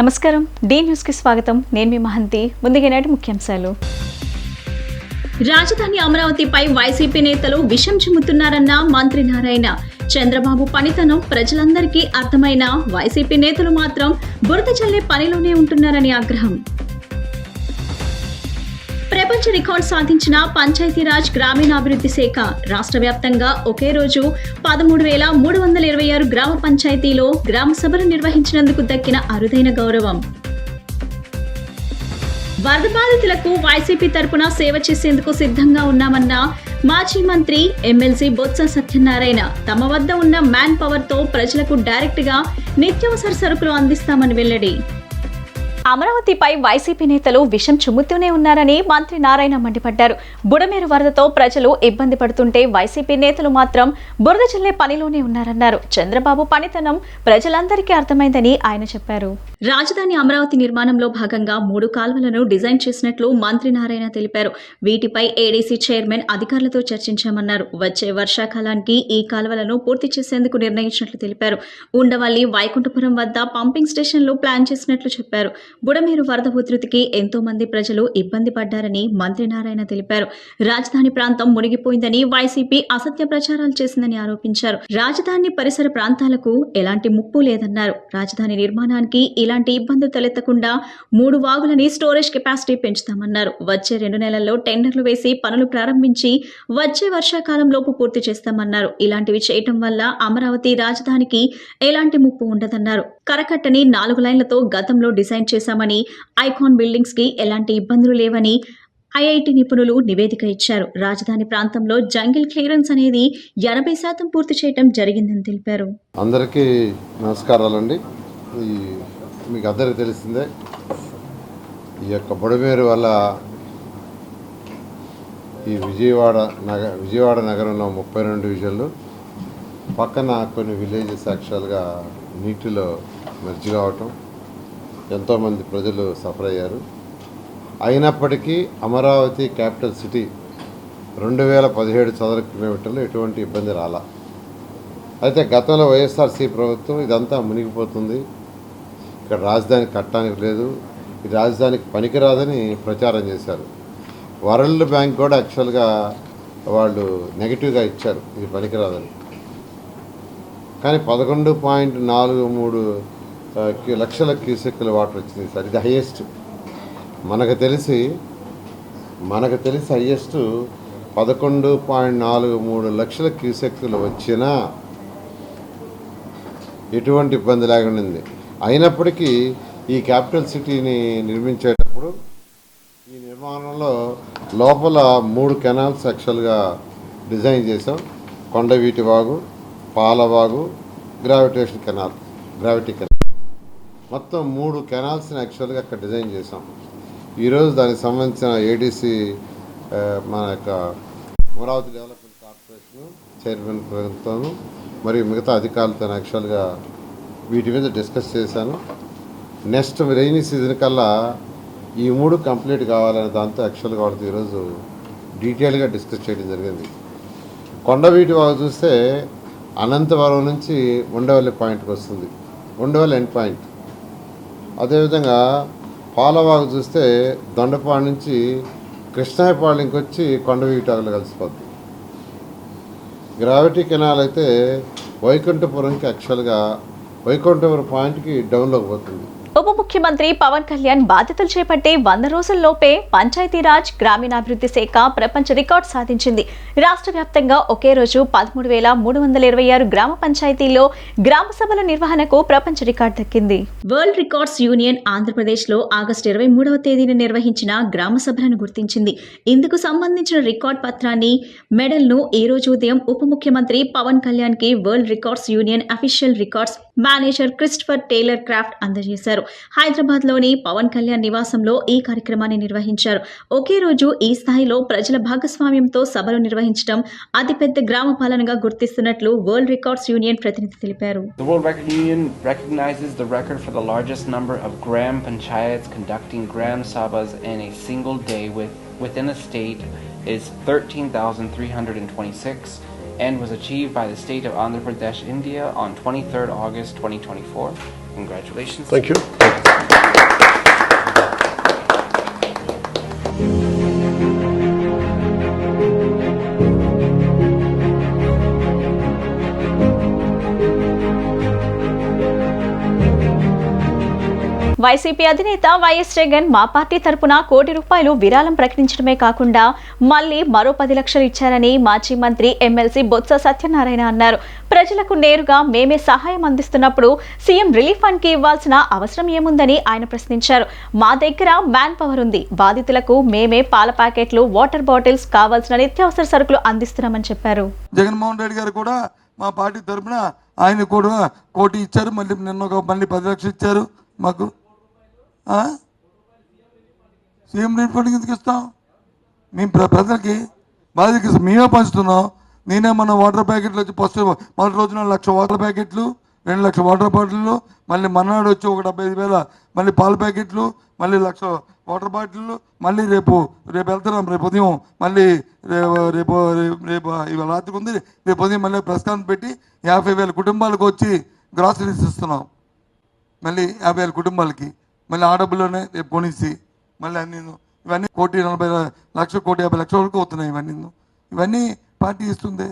నమస్కారం D news కి స్వాగతం నేను మీ మహంతి ముందుగా నేటి ముఖ్యాంశాలు రాజధాని అమరావతిపై వైసీపీ నేతలు విషం చిమ్ముతున్నారన్న మంత్రి నారాయణ చంద్రబాబు పనితనం ప్రజలందరికీ అర్థమైన వైసీపీ నేతలు మాత్రం బురద చల్లే పనిలోనే ఉంటున్నారని ఆగ్రహం ప్రపంచ రికార్డు సాధించిన పంచాయతీరాజ్ గ్రామీణాభివృద్ధి శాఖ రాష్ట్ర వ్యాప్తంగా ఒకే రోజు 13,326 గ్రామ పంచాయతీలో గ్రామ సభలు నిర్వహించినందుకు దక్కిన అరుదైన గౌరవం వరద బాధితులకు వైసీపీ తరపున సేవ చేసేందుకు సిద్ధంగా ఉన్నామన్న మాజీ మంత్రి ఎమ్మెల్సీ బొత్స సత్యనారాయణ తమ వద్ద ఉన్న మ్యాన్ పవర్ తో ప్రజలకు డైరెక్ట్ గా నిత్యావసర సరుకులు అందిస్తామని వెల్లడి అమరావతిపై వైసీపీ నేతలు విషం చుమ్ముతూనే ఉన్నారని మంత్రి నారాయణ మండిపడ్డారు. బుడమేరు వరదతో ప్రజలు ఇబ్బంది పడుతుంటే వైసీపీ నేతలు మాత్రం బురద చల్లే పనిలోనే ఉన్నారన్నారు. చంద్రబాబు పనితనం ప్రజలందరికీ అర్థమైందని ఆయన చెప్పారు. రాజధాని అమరావతి నిర్మాణంలో భాగంగా 3 కాల్వలను డిజైన్ చేసినట్లు మంత్రి నారాయణ తెలిపారు. వీటిపై ఏడీసీ చైర్మన్ అధికారులతో చర్చించామన్నారు. వచ్చే వర్షాకాలానికి ఈ కాల్వలను పూర్తి చేసేందుకు నిర్ణయించినట్లు తెలిపారు. ఉండవల్లి వైకుంఠపురం వద్ద పంపింగ్ స్టేషన్లు ప్లాన్ చేసినట్లు చెప్పారు. బుడమేరు వరద ఉధృతికి ఎంతో మంది ప్రజలు ఇబ్బంది పడ్డారని మంత్రి నారాయణ తెలిపారు. రాజధాని ప్రాంతం మునిగిపోయిందని వైసీపీ అసత్య ప్రచారాలు చేసిందని ఆరోపించారు. రాజధాని పరిసర ప్రాంతాలకు ఎలాంటి ముప్పు లేదన్నారు. రాజధాని నిర్మాణానికి ఇలాంటి ఇబ్బందులు తలెత్తకుండా 3 వాగులని స్టోరేజ్ కెపాసిటీ పెంచుతామన్నారు. వచ్చే 2 నెలల్లో టెండర్లు వేసి పనులు ప్రారంభించి వచ్చే వర్షాకాలంలోపు పూర్తి చేస్తామన్నారు. ఇలాంటివి చేయటం వల్ల అమరావతి రాజధానికి ఎలాంటి ముప్పు ఉండదన్నారు. కరకట్టని 4 లైన్లతో గతంలో డిజైన్ చేశామని, ఐకాన్ బిల్డింగ్స్ కి ఎలాంటి ఇబ్బందులు లేవని ఐఐటి నిపుణులు నివేదిక ఇచ్చారు. రాజధాని ప్రాంతంలో జంగిల్ క్లియరెన్స్ అనేది 80% పూర్తి చేయడం జరిగిందని తెలిపారు. అందరికీ నమస్కారాలండి. మీకు అందరికీ తెలిసిందే ఈ యొక్క బుడమేరు వల్ల ఈ విజయవాడ నగరంలో 32 డివిజన్లు పక్కన కొన్ని విలేజెస్ యాక్చువల్గా నీటిలో మెర్జ్ కావటం, ఎంతోమంది ప్రజలు సఫర్ అయ్యారు. అయినప్పటికీ అమరావతి క్యాపిటల్ సిటీ 2017 చదరపు కిలోమీటర్లు ఎటువంటి ఇబ్బంది రాలా. అయితే గతంలో వైఎస్ఆర్సీ ప్రభుత్వం ఇదంతా మునిగిపోతుంది, ఇక్కడ రాజధాని కట్టడానికి లేదు, ఈ రాజధానికి పనికిరాదని ప్రచారం చేశారు. వరల్డ్ బ్యాంక్ కూడా యాక్చువల్గా వాళ్ళు నెగిటివ్గా ఇచ్చారు, ఇది పనికిరాదని. కానీ 11.43 లక్షల క్యూసెక్కుల వాటర్ వచ్చింది సార్. ఇది హైయెస్ట్ మనకు తెలిసి హైయెస్ట్ 11.43 లక్షల క్యూసెక్కులు వచ్చినా ఎటువంటి ఇబ్బంది లేకుండా ఉంది. అయినప్పటికీ ఈ క్యాపిటల్ సిటీని నిర్మించేటప్పుడు ఈ నిర్మాణంలో లోపల 3 కెనాల్స్ యాక్చువల్గా డిజైన్ చేసాం. కొండవీటి వాగు, పాలవాగు, గ్రావిటీ కెనాల్ మొత్తం 3 కెనాల్స్ని యాక్చువల్గా అక్కడ డిజైన్ చేసాం. ఈరోజు దానికి సంబంధించిన ఏడీసీ మన యొక్క అమరావతి డెవలప్మెంట్ కార్పొరేషన్ చైర్మన్ ప్రభుత్వం మరియు మిగతా అధికారులతో యాక్చువల్గా వీటి మీద డిస్కస్ చేశాను. నెక్స్ట్ రెయినీ సీజన్ కల్లా ఈ 3 కంప్లీట్ కావాలనే దాంతో యాక్చువల్గా వాడితో ఈరోజు డీటెయిల్గా డిస్కస్ చేయడం జరిగింది. కొండవీటి వాగు చూస్తే అనంతవరం నుంచి ఉండవల్లి పాయింట్కి వస్తుంది, ఉండవల్లి ఎండ్ పాయింట్. అదేవిధంగా పాలవాగు చూస్తే దొండపాడు నుంచి కృష్ణాయపాళెంకి వచ్చి కొండవీటాకులు కలిసిపోద్ది. గ్రావిటీ కెనాల్ అయితే వైకుంఠపురంకి యాక్చువల్గా వైకుంఠపురం పాయింట్కి డౌన్లోకి పోతుంది. ఉప ముఖ్యమంత్రి పవన్ కళ్యాణ్ బాధ్యతలు చేపట్టి 100 రోజుల్లోపే పంచాయతీరాజ్ గ్రామీణాభివృద్ధి శాఖ ప్రపంచ రికార్డు సాధించింది. రాష్ట్ర వ్యాప్తంగా ఒకే రోజు 13,326 గ్రామ పంచాయతీల్లో గ్రామ సభల నిర్వహణకు ప్రపంచ రికార్డు దక్కింది. వరల్డ్ రికార్డ్స్ యూనియన్ ఆంధ్రప్రదేశ్లో ఆగస్టు 23వ తేదీన నిర్వహించిన గ్రామ సభలను గుర్తించింది. ఇందుకు సంబంధించిన రికార్డ్ పత్రాన్ని, మెడల్ను ఈ రోజు ఉదయం ఉప ముఖ్యమంత్రి పవన్ కళ్యాణ్ కి world records union official records manager Christopher Taylor craft అందజేశారు. హైదరాబాద్ లోని పవన్ కళ్యాణ్ నివాసంలో ఈ కార్యక్రమాన్ని నిర్వహించారు. ఒకే రోజు ఈ స్థాయిలో ప్రజల భాగస్వామ్యంతో సభలు నిర్వహించడం అతిపెద్ద గ్రామ పాలనగా గుర్తిస్తున్నట్లు వరల్డ్ రికార్డ్స్ యూనియన్ ప్రతినిధి తెలిపారు. The World Record Union recognizes the record for the largest number of gram panchayats conducting gram sabhas in a single day within a state is 13,326 and was achieved by the state of Andhra Pradesh, India on 23rd August 2024. Congratulations. Thank you. YCP అధినేత YS Jagan మా party తరపున ₹1 కోటి విరాళం ప్రకటించడమే కాకుండా మళ్లీ మరో 10 లక్షలు ఇచ్చారని మాజీ మంత్రి ఎమ్మెల్సీ బొత్స సత్యనారాయణ అన్నారు. ప్రజలకు నేరుగా మేమే సహాయం అందిస్తున్నప్పుడు సీఎం రిలీఫ్ ఫండ్ కి ఇవ్వాల్సిన అవసరం ఏముందని ఆయన ప్రశ్నించారు. మా దగ్గర మ్యాన్ పవర్ ఉంది. బాధితులకు మేమే పాల ప్యాకెట్లు, వాటర్ బాటిల్స్, కావాల్సిన నిత్యావసర సరుకులు అందిస్తున్నామని చెప్పారు. జగన్మోహన్ రెడ్డి గారు కూడా మా పార్టీ తరఫున ఆయన కూడా ₹1 కోటి ఇచ్చారు. నిన్న మళ్ళీ 10 లక్షలు ఇచ్చారు మాకు. సీఎం రిలీఫ్ ఫండ్ ఎందుకు ఇస్తాం? మేము ప్రజలకి బాధ్యత మేమే పంచుతున్నాం. నేనే మన వాటర్ ప్యాకెట్లు వచ్చి ఫస్ట్ మొదటి రోజున 1,00,000 వాటర్ ప్యాకెట్లు, 2 లక్షల వాటర్ బాటిళ్ళు, మళ్ళీ మన్నాడు వచ్చి 75,000 మళ్ళీ పాల ప్యాకెట్లు, మళ్ళీ 1,00,000 వాటర్ బాటిళ్ళు, మళ్ళీ రేపు వెళ్తున్నాం. రేపు ఉదయం మళ్ళీ రేపు ఇవాళ రాత్రికి ఉంది. రేపు ఉదయం మళ్ళీ ప్రెస్ కాన్ఫరెన్స్ పెట్టి 50,000 కుటుంబాలకు వచ్చి గ్రాసరీస్ ఇస్తున్నాం. మళ్ళీ 50,000 కుటుంబాలకి మళ్ళీ ఆ డబ్బుల్లోనే రేపు కొనిసి మళ్ళీ అన్నీ ఇవన్నీ ₹1,40,00,000 ₹1,50,00,000 వరకు అవుతున్నాయి. ఇవన్నీ పార్టీ ఇస్తుంది.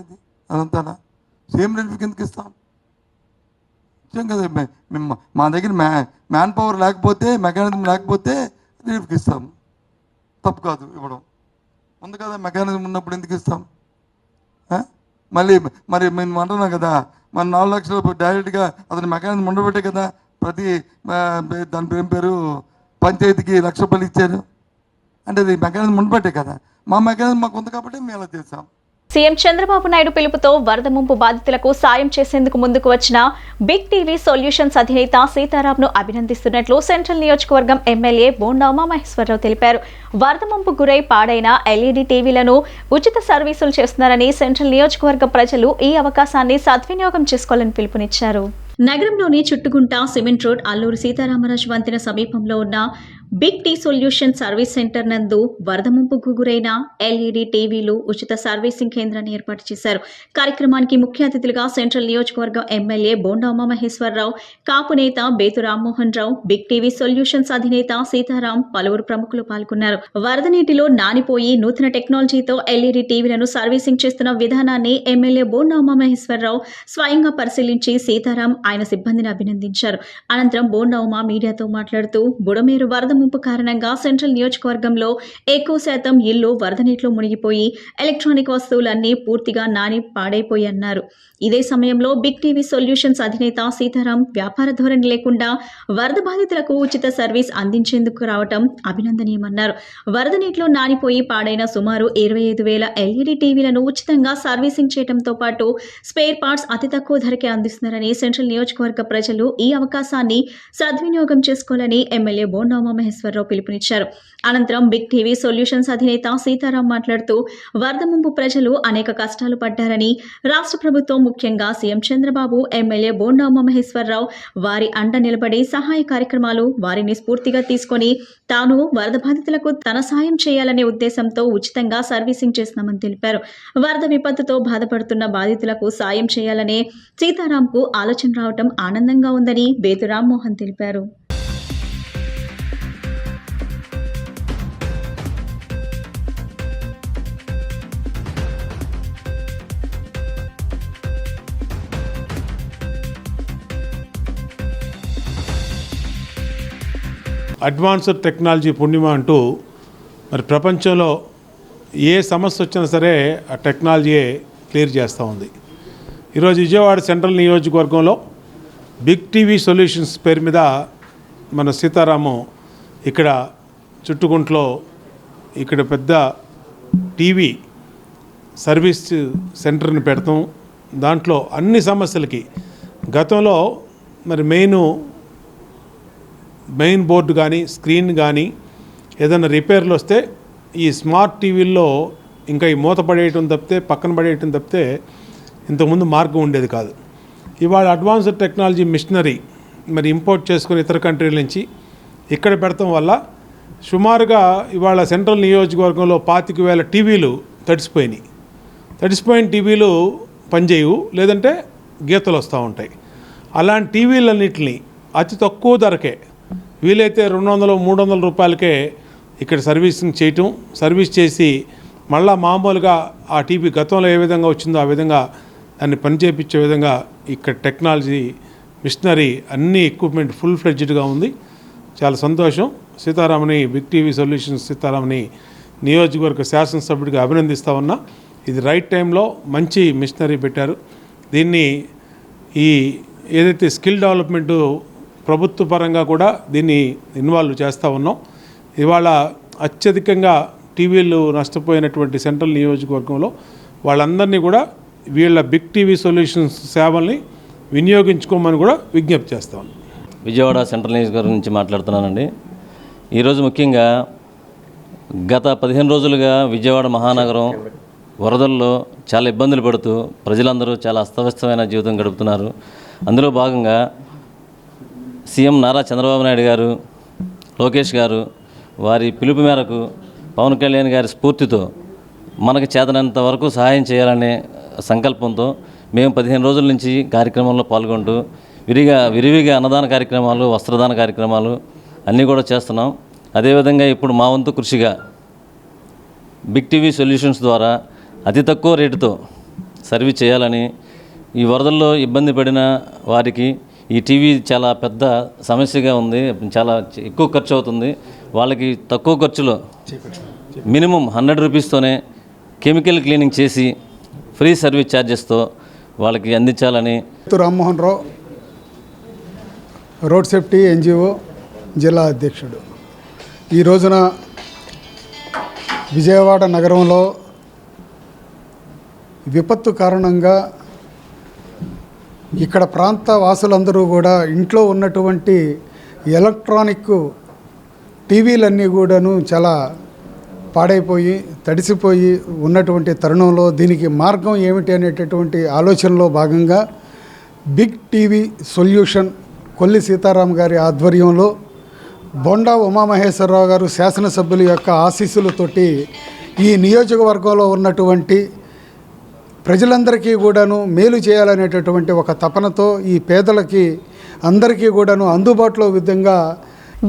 అదంతా సీఎం రిలీఫ్ కిందకి ఇస్తాం కదా. మా దగ్గర మ్యాన్ పవర్ లేకపోతే, మెకానిజం లేకపోతే రిలీఫ్కి ఇస్తాం. తప్పు కాదు ఇవ్వడం. ఉంది కదా మెకానిజం ఉన్నప్పుడు ఎందుకు ఇస్తాం? మరి మేము అంటున్నాం కదా, మన 4 లక్షలు డైరెక్ట్గా అతని మెకానిజం ఉండబట్టే కదా ప్రతి దాని పేరు పంచాయతీకి ₹1,00,000 ఇచ్చారు. అంటే అది మెకానిజం ఉండబట్టే కదా. మా మెకానిజం మాకు ఉంది కాబట్టి మేము అలా చేస్తాం. సీఎం చంద్రబాబు నాయుడు పిలుపుతో వరద ముంపు బాధితులకు సాయం చేసేందుకు ముందుకు వచ్చిన బిగ్ టీవీ సొల్యూషన్స్ అధినేత సీతారాంను అభినందిస్తున్నట్లు సెంట్రల్ నియోజకవర్గం ఎమ్మెల్యే బోండా ఉమామహేశ్వరరావు తెలిపారు. వరద ముంపు గురై పాడైన ఎల్ఈడీ టీవీలను ఉచిత సర్వీసులు చేస్తున్నారని సెంట్రల్ నియోజకవర్గ ప్రజలు ఈ అవకాశాన్ని సద్వినియోగం చేసుకోవాలని పిలుపునిచ్చారు. నగరంలోని చుట్టుగుంట సిమెంట్ రోడ్ అల్లూరు సీతారామరాజు వంతెన సమీపంలో ఉన్న big T solution service centre నందు వరద ముంపుకు గురైన ఎల్ఈడీ టీవీలు ఉచిత సర్వీసింగ్ కేంద్రాన్ని ఏర్పాటు చేశారు. కార్యక్రమానికి ముఖ్య అతిథులుగా సెంట్రల్ నియోజకవర్గం ఎమ్మెల్యే బోండా ఉమామహేశ్వరరావు, కాపు నేత Bethu Rammohan Rao, big TV solutions అధినేత సీతారాం, పలువురు ప్రముఖులు పాల్గొన్నారు. వరద నీటిలో నానిపోయి నూతన టెక్నాలజీతో ఎల్ఈడీ టీవీలను సర్వీసింగ్ చేస్తున్న విధానాన్ని ఎమ్మెల్యే బోండా ఉమామహేశ్వరరావు స్వయంగా పరిశీలించి సీతారాం, ఆయన సిబ్బందిని అభినందించారు. అనంతరం బోండా ఉమా మీడియాతో మాట్లాడుతూ బుడమేరు వరద ముంపు కారణంగా సెంట్రల్ నియోజకవర్గంలో ఎక్కువ శాతం ఇళ్లు వరద నీటిలో మునిగిపోయి ఎలక్ట్రానిక్ వస్తువులన్నీ పూర్తిగా నాని పాడైపోయి అన్నారు. ఇదే సమయంలో బిగ్ టీవీ సొల్యూషన్స్ అధినేత సీతారాం వ్యాపార ధోరణి లేకుండా వరద బాధితులకు ఉచిత సర్వీస్ అందించేందుకు రావటం అభినందనీయమన్నారు. వరద నీటిలో నానిపోయి పాడైన సుమారు 25,000 ఎల్ఈడీ టీవీలను ఉచితంగా సర్వీసింగ్ చేయడంతో పాటు స్పేర్ పార్ట్స్ అతి తక్కువ ధరకే అందిస్తున్నారని సెంట్రల్ నియోజకవర్గ ప్రజలు ఈ అవకాశాన్ని సద్వినియోగం చేసుకోవాలని ఎమ్మెల్యే బోండా ఉమామహేశ్వరరావు పిలుపునిచ్చారు. అనంతరం బిగ్ టీవీ సొల్యూషన్స్ అధినేత సీతారాం మాట్లాడుతూ వరద ముంపు ప్రజలు అనేక కష్టాలు పడ్డారని, రాష్ట్ర ప్రభుత్వం ముఖ్యంగా సీఎం చంద్రబాబు, ఎమ్మెల్యే బోండా ఉమామహేశ్వరరావు వారి అండ నిలబడి సహాయ కార్యక్రమాలు వారిని స్ఫూర్తిగా తీసుకొని తాను వరద బాధితులకు తన సాయం చేయాలనే ఉద్దేశంతో ఉచితంగా సర్వీసింగ్ చేస్తున్నామని తెలిపారు. వరద విపత్తుతో బాధపడుతున్న బాధితులకు సాయం చేయాలనే సీతారాంకు ఆలోచన రావటం ఆనందంగా ఉందని బేతు రామ్మోహన్ తెలిపారు. అడ్వాన్స్డ్ టెక్నాలజీ పుణ్యమ అంటూ మరి ప్రపంచంలో ఏ సమస్య వచ్చినా సరే ఆ టెక్నాలజీయే క్లియర్ చేస్తూ ఉంది. ఈరోజు విజయవాడ సెంట్రల్ నియోజకవర్గంలో బిగ్ టీవీ సొల్యూషన్స్ పేరు మీద మన సీతారాము ఇక్కడ చుట్టుకుంట్లో ఇక్కడ పెద్ద టీవీ సర్వీస్ సెంటర్ని పెడతాం. దాంట్లో అన్ని సమస్యలకి గతంలో మరి మెయిన్ బోర్డు కానీ స్క్రీన్ కానీ ఏదైనా రిపేర్లు వస్తే ఈ స్మార్ట్ టీవీల్లో ఇంకా ఈ మూత పడేయటం తప్పితే, పక్కన పడేయటం తప్పితే ఇంతకుముందు మార్గం ఉండేది కాదు. ఇవాళ అడ్వాన్స్డ్ టెక్నాలజీ మిషనరీ మరి ఇంపోర్ట్ చేసుకుని ఇతర కంట్రీల నుంచి ఇక్కడ పెడతాం వల్ల సుమారుగా ఇవాళ సెంట్రల్ నియోజకవర్గంలో 25,000 టీవీలు తడిసిపోయిన టీవీలు పనిచేయవు, లేదంటే గీతలు వస్తూ ఉంటాయి. అలాంటి టీవీలన్నింటినీ అతి తక్కువ ధరకే వీలైతే 200-300 రూపాయలకే ఇక్కడ సర్వీస్ చేసి మళ్ళా మామూలుగా ఆ టీవీ గతంలో ఏ విధంగా వచ్చిందో ఆ విధంగా దాన్ని పనిచేయించే విధంగా ఇక్కడ టెక్నాలజీ మిషనరీ అన్ని ఎక్విప్మెంట్ ఫుల్ ఫ్లెడ్జ్డ్గా ఉంది. చాలా సంతోషం. సీతారామని, బిగ్ టీవీ సొల్యూషన్స్ సీతారామని నియోజకవర్గ శాసనసభ్యుడిగా అభినందిస్తా ఉన్నా. ఇది రైట్ టైంలో మంచి మిషనరీ పెట్టారు. దీన్ని ఏదైతే స్కిల్ డెవలప్మెంటు ప్రభుత్వ పరంగా కూడా దీన్ని ఇన్వాల్వ్ చేస్తూ ఉన్నాం. ఇవాళ అత్యధికంగా టీవీలు నష్టపోయినటువంటి సెంట్రల్ నియోజకవర్గంలో వాళ్ళందరినీ కూడా వీళ్ళ బిగ్ టీవీ సొల్యూషన్స్ సేవల్ని వినియోగించుకోమని కూడా విజ్ఞప్తి చేస్తా ఉన్నాం. విజయవాడ సెంట్రల్ నియోజకవర్గం నుంచి మాట్లాడుతున్నానండి. ఈరోజు ముఖ్యంగా గత 15 రోజులుగా విజయవాడ మహానగరం వరదల్లో చాలా ఇబ్బందులు పడుతూ ప్రజలందరూ చాలా అస్తవ్యస్తమైన జీవితం గడుపుతున్నారు. అందులో భాగంగా సీఎం నారా చంద్రబాబు నాయుడు గారు, లోకేష్ గారు వారి పిలుపు మేరకు పవన్ కళ్యాణ్ గారి స్ఫూర్తితో మనకు చేతనంత వరకు సహాయం చేయాలనే సంకల్పంతో మేము 15 రోజుల నుంచి కార్యక్రమంలో పాల్గొంటూ విరివిగా అన్నదాన కార్యక్రమాలు, వస్త్రదాన కార్యక్రమాలు అన్నీ కూడా చేస్తున్నాం. అదేవిధంగా ఇప్పుడు మా వంతు కృషిగా బిగ్ టీవీ సొల్యూషన్స్ ద్వారా అతి తక్కువ రేటుతో సర్వీస్ చేయాలని, ఈ వరదల్లో ఇబ్బంది పడిన వారికి ఈ టీవీ చాలా పెద్ద సమస్యగా ఉంది, చాలా ఎక్కువ ఖర్చు అవుతుంది. వాళ్ళకి తక్కువ ఖర్చులో మినిమం 100 రూపీస్తోనే కెమికల్ క్లీనింగ్ చేసి ఫ్రీ సర్వీస్ ఛార్జెస్తో వాళ్ళకి అందించాలని. Rammohan Rao, road safety NGO జిల్లా అధ్యక్షుడు. ఈ రోజున విజయవాడ నగరంలో విపత్తు కారణంగా ఇక్కడ ప్రాంత వాసులందరూ కూడా ఇంట్లో ఉన్నటువంటి ఎలక్ట్రానిక్ టీవీలన్నీ కూడాను చాలా పాడైపోయి తడిసిపోయి ఉన్నటువంటి తరుణంలో దీనికి మార్గం ఏమిటి అనేటటువంటి ఆలోచనలో భాగంగా big TV solution Kolli Sitaram గారి ఆధ్వర్యంలో బొండా ఉమామహేశ్వరరావు గారు శాసనసభ్యుల యొక్క ఆశీస్సులతోటి ఈ నియోజకవర్గంలో ఉన్నటువంటి ప్రజలందరికీ కూడాను మేలు చేయాలనేటటువంటి ఒక తపనతో ఈ పేదలకి అందరికీ కూడాను అందుబాటులో విధంగా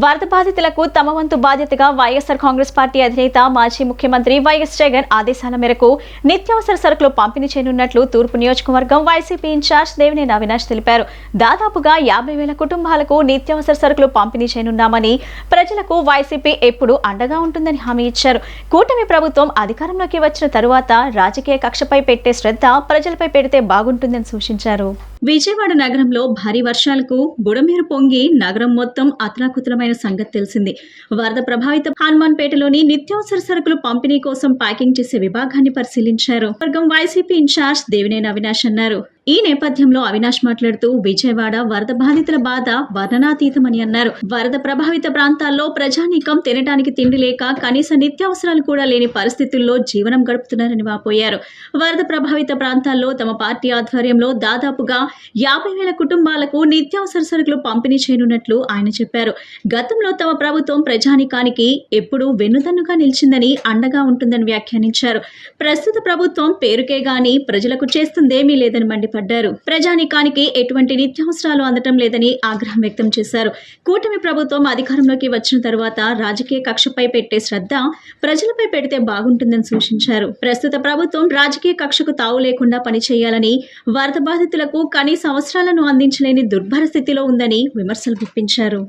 వరద బాధితులకు తమ వంతు బాధ్యతగా వైఎస్ఆర్ కాంగ్రెస్ పార్టీ అధినేత మాజీ ముఖ్యమంత్రి వైఎస్ జగన్ ఆదేశాల మేరకు నిత్యావసర సరుకులు పంపిణీ చేయనున్నట్లు తూర్పు నియోజకవర్గం వైసీపీ ఇన్ఛార్జ్ దేవినేని అవినాష్ తెలిపారు. దాదాపుగా 50,000 కుటుంబాలకు నిత్యావసర సరుకులు పంపిణీ చేయనున్నామని, ప్రజలకు వైసీపీ ఎప్పుడూ అండగా ఉంటుందని హామీ ఇచ్చారు. కూటమి ప్రభుత్వం అధికారంలోకి వచ్చిన తరువాత రాజకీయ కక్షపై పెట్టే శ్రద్ధ ప్రజలపై పెడితే బాగుంటుందని సూచించారు. విజయవాడ నగరంలో భారీ వర్షాలకు బుడమేరు పొంగి నగరం మొత్తం అతలాకుతలమైన సంగతి తెలిసింది. వరద ప్రభావిత హనుమాన్పేటలోని నిత్యావసర సరుకులు పంపిణీ కోసం ప్యాకింగ్ చేసే విభాగాన్ని పరిశీలించారు. వర్గం వైసీపీ ఇన్ఛార్జ్ దేవినేని అవినాష్ అన్నారు. ఈ నేపథ్యంలో అవినాష్ మాట్లాడుతూ విజయవాడ వరద బాధితుల బాధ వర్ణనాతీతమని అన్నారు. వరద ప్రభావిత ప్రాంతాల్లో ప్రజానీకం తినడానికి తిండి లేక కనీస నిత్యావసరాలు కూడా లేని పరిస్థితుల్లో జీవనం గడుపుతున్నారని వాపోయారు. వరద ప్రభావిత ప్రాంతాల్లో తమ పార్టీ ఆధ్వర్యంలో దాదాపుగా 50,000 కుటుంబాలకు నిత్యావసర సరుకులు పంపిణీ చేయనున్నట్లు ఆయన చెప్పారు. గతంలో తమ ప్రభుత్వం ప్రజానీకానికి ఎప్పుడూ వెన్నుదన్నుగా నిలిచిందని, అండగా ఉంటుందని వ్యాఖ్యానించారు. ప్రస్తుత ప్రభుత్వం పేరుకే గాని ప్రజలకు చేస్తుందేమీ లేదని మండిపడ్డారు. ప్రజానీకానికి ఎటువంటి నిత్యావసరాలు అందటం లేదని ఆగ్రహం వ్యక్తం చేశారు. కూటమి ప్రభుత్వం అధికారంలోకి వచ్చిన తర్వాత రాజకీయ కక్షపై పెట్టే శ్రద్ధ ప్రజలపై పెడితే బాగుంటుందని సూచించారు. ప్రస్తుత ప్రభుత్వం రాజకీయ కక్షకు తావు లేకుండా పనిచేయాలని, వరద బాధితులకు కనీస అవసరాలను అందించలేని దుర్భర స్థితిలో ఉందని విమర్శలు గుప్పించారు.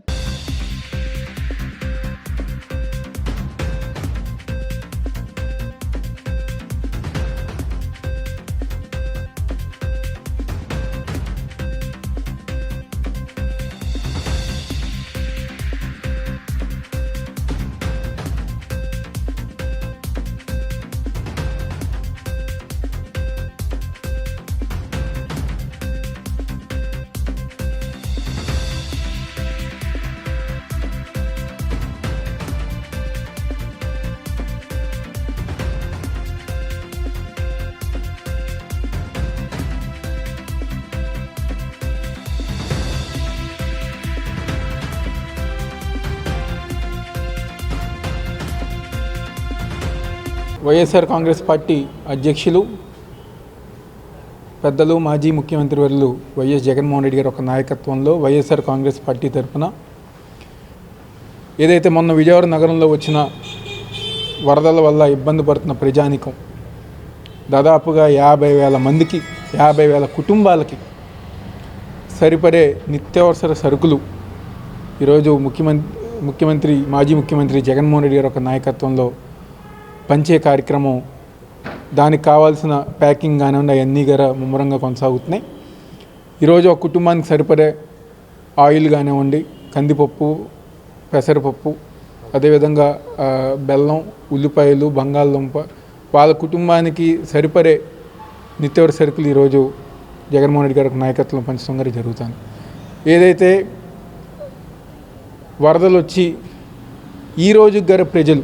వైఎస్ఆర్ కాంగ్రెస్ పార్టీ అధ్యక్షులు పెద్దలు మాజీ ముఖ్యమంత్రి వర్యులు వైఎస్ జగన్మోహన్ రెడ్డి గారి ఒక నాయకత్వంలో వైఎస్ఆర్ కాంగ్రెస్ పార్టీ తరఫున ఏదైతే మొన్న విజయవాడ నగరంలో వచ్చిన వరదల వల్ల ఇబ్బంది పడుతున్న ప్రజానికం దాదాపుగా 50,000 మందికి 50,000 కుటుంబాలకి సరిపడే నిత్యావసర సరుకులు ఈరోజు మాజీ ముఖ్యమంత్రి జగన్మోహన్ రెడ్డి గారి ఒక నాయకత్వంలో పంచే కార్యక్రమం, దానికి కావాల్సిన ప్యాకింగ్ కానివ్వండి అవన్నీ గారా ముమ్మరంగా కొనసాగుతున్నాయి. ఈరోజు ఒక కుటుంబానికి సరిపడే ఆయిల్ కానివ్వండి, కందిపప్పు, పెసరపప్పు, అదేవిధంగా బెల్లం, ఉల్లిపాయలు, బంగాళదుంప, వాళ్ళ కుటుంబానికి సరిపడే నిత్యావసర సరుకులు ఈరోజు జగన్మోహన్ రెడ్డి గారి నాయకత్వంలో పంచడం గారి జరుగుతుంది. ఏదైతే వరదలు వచ్చి ఈరోజు గారి ప్రజలు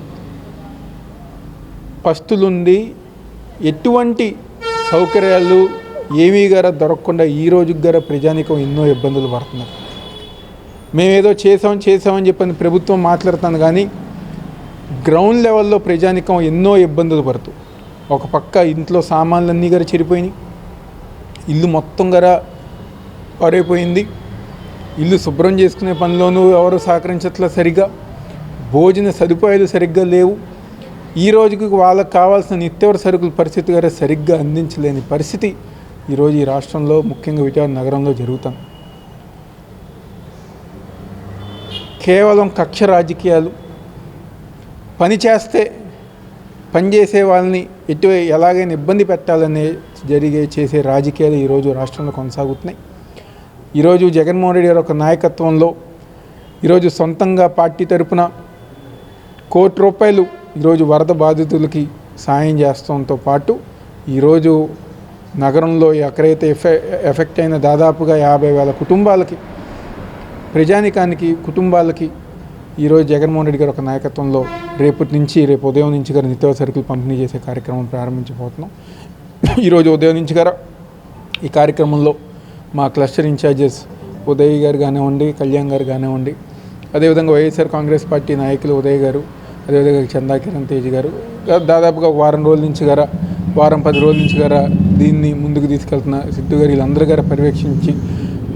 పస్తులుండి ఎటువంటి సౌకర్యాలు ఏమీ గారా దొరకకుండా ఈరోజు గారి ప్రజానికం ఎన్నో ఇబ్బందులు పడుతున్నారు. మేమేదో చేసామని చెప్పని ప్రభుత్వం మాట్లాడుతుంది, కానీ గ్రౌండ్ లెవెల్లో ప్రజానికం ఎన్నో ఇబ్బందులు పడుతూ, ఒక పక్క ఇంట్లో సామాన్లన్నీ గారు చెడిపోయినాయి, ఇల్లు మొత్తం గారా పారైపోయింది, ఇల్లు శుభ్రం చేసుకునే పనిలోనూ ఎవరు సహకరించట్లా, సరిగ్గా భోజన సదుపాయాలు సరిగ్గా లేవు. ఈ రోజుకి వాళ్ళకు కావాల్సిన నిత్యావసర సరుకుల పరిస్థితి గారు సరిగ్గా అందించలేని పరిస్థితి ఈరోజు ఈ రాష్ట్రంలో, ముఖ్యంగా విజయవాడ నగరంలో జరుగుతుంది. కేవలం కక్ష రాజకీయాలు, పనిచేసే వాళ్ళని ఎలాగైనా ఇబ్బంది పెట్టాలనే చేసే రాజకీయాలు ఈరోజు రాష్ట్రంలో కొనసాగుతున్నాయి. ఈరోజు జగన్మోహన్ రెడ్డి గారి ఒక నాయకత్వంలో ఈరోజు సొంతంగా పార్టీ తరపున ₹1 కోటి ఈరోజు వరద బాధితులకి సాయం చేస్తడంతో పాటు ఈరోజు నగరంలో ఎక్కడైతే ఎఫెక్ట్ అయిన దాదాపుగా 50,000 కుటుంబాలకి, ప్రజానికానికి కుటుంబాలకి ఈరోజు జగన్మోహన్ రెడ్డి గారి ఒక నాయకత్వంలో రేపు ఉదయం నుంచి గారు నిత్యావసర సరుకులు పంపిణీ చేసే కార్యక్రమం ప్రారంభించబోతున్నాం. ఈరోజు ఉదయం నుంచి గారు ఈ కార్యక్రమంలో మా క్లస్టర్ ఇన్ఛార్జెస్ ఉదయ్ గారు కానివ్వండి, కళ్యాణ్ గారు కానివ్వండి, అదేవిధంగా వైఎస్ఆర్ కాంగ్రెస్ పార్టీ నాయకులు ఉదయ్ గారు, అదేవిధంగా చందా కిరణ్ తేజ్ గారు దాదాపుగా వారం 10 రోజుల నుంచి గారా దీన్ని ముందుకు తీసుకెళ్తున్న సిద్ధు గారు, వీళ్ళందరూ గారు పర్యవేక్షించి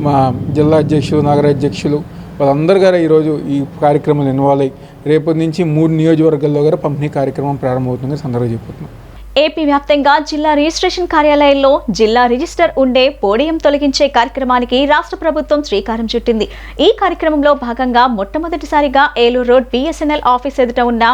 మా జిల్లా అధ్యక్షులు, నగర అధ్యక్షులు వాళ్ళందరూ గారు ఈరోజు ఈ కార్యక్రమంలో ఇన్వాల్వ్ అయ్యి రేపటి నుంచి 3 నియోజకవర్గాల్లో గారు పంపిణీ కార్యక్రమం ప్రారంభమవుతుందని సందర్భంగా చెప్పుకుంటున్నాం. ఏపీ వ్యాప్తంగా జిల్లా రిజిస్ట్రేషన్ కార్యాలయాల్లో జిల్లా రిజిస్టర్ ఉండే పోడియం తొలగించే కార్యక్రమానికి రాష్ట్ర ప్రభుత్వం శ్రీకారం చుట్టింది. ఈ కార్యక్రమంలో భాగంగా మొట్టమొదటిసారిగా ఏలూరు రోడ్ BSNL ఆఫీస్ ఎదుట ఉన్న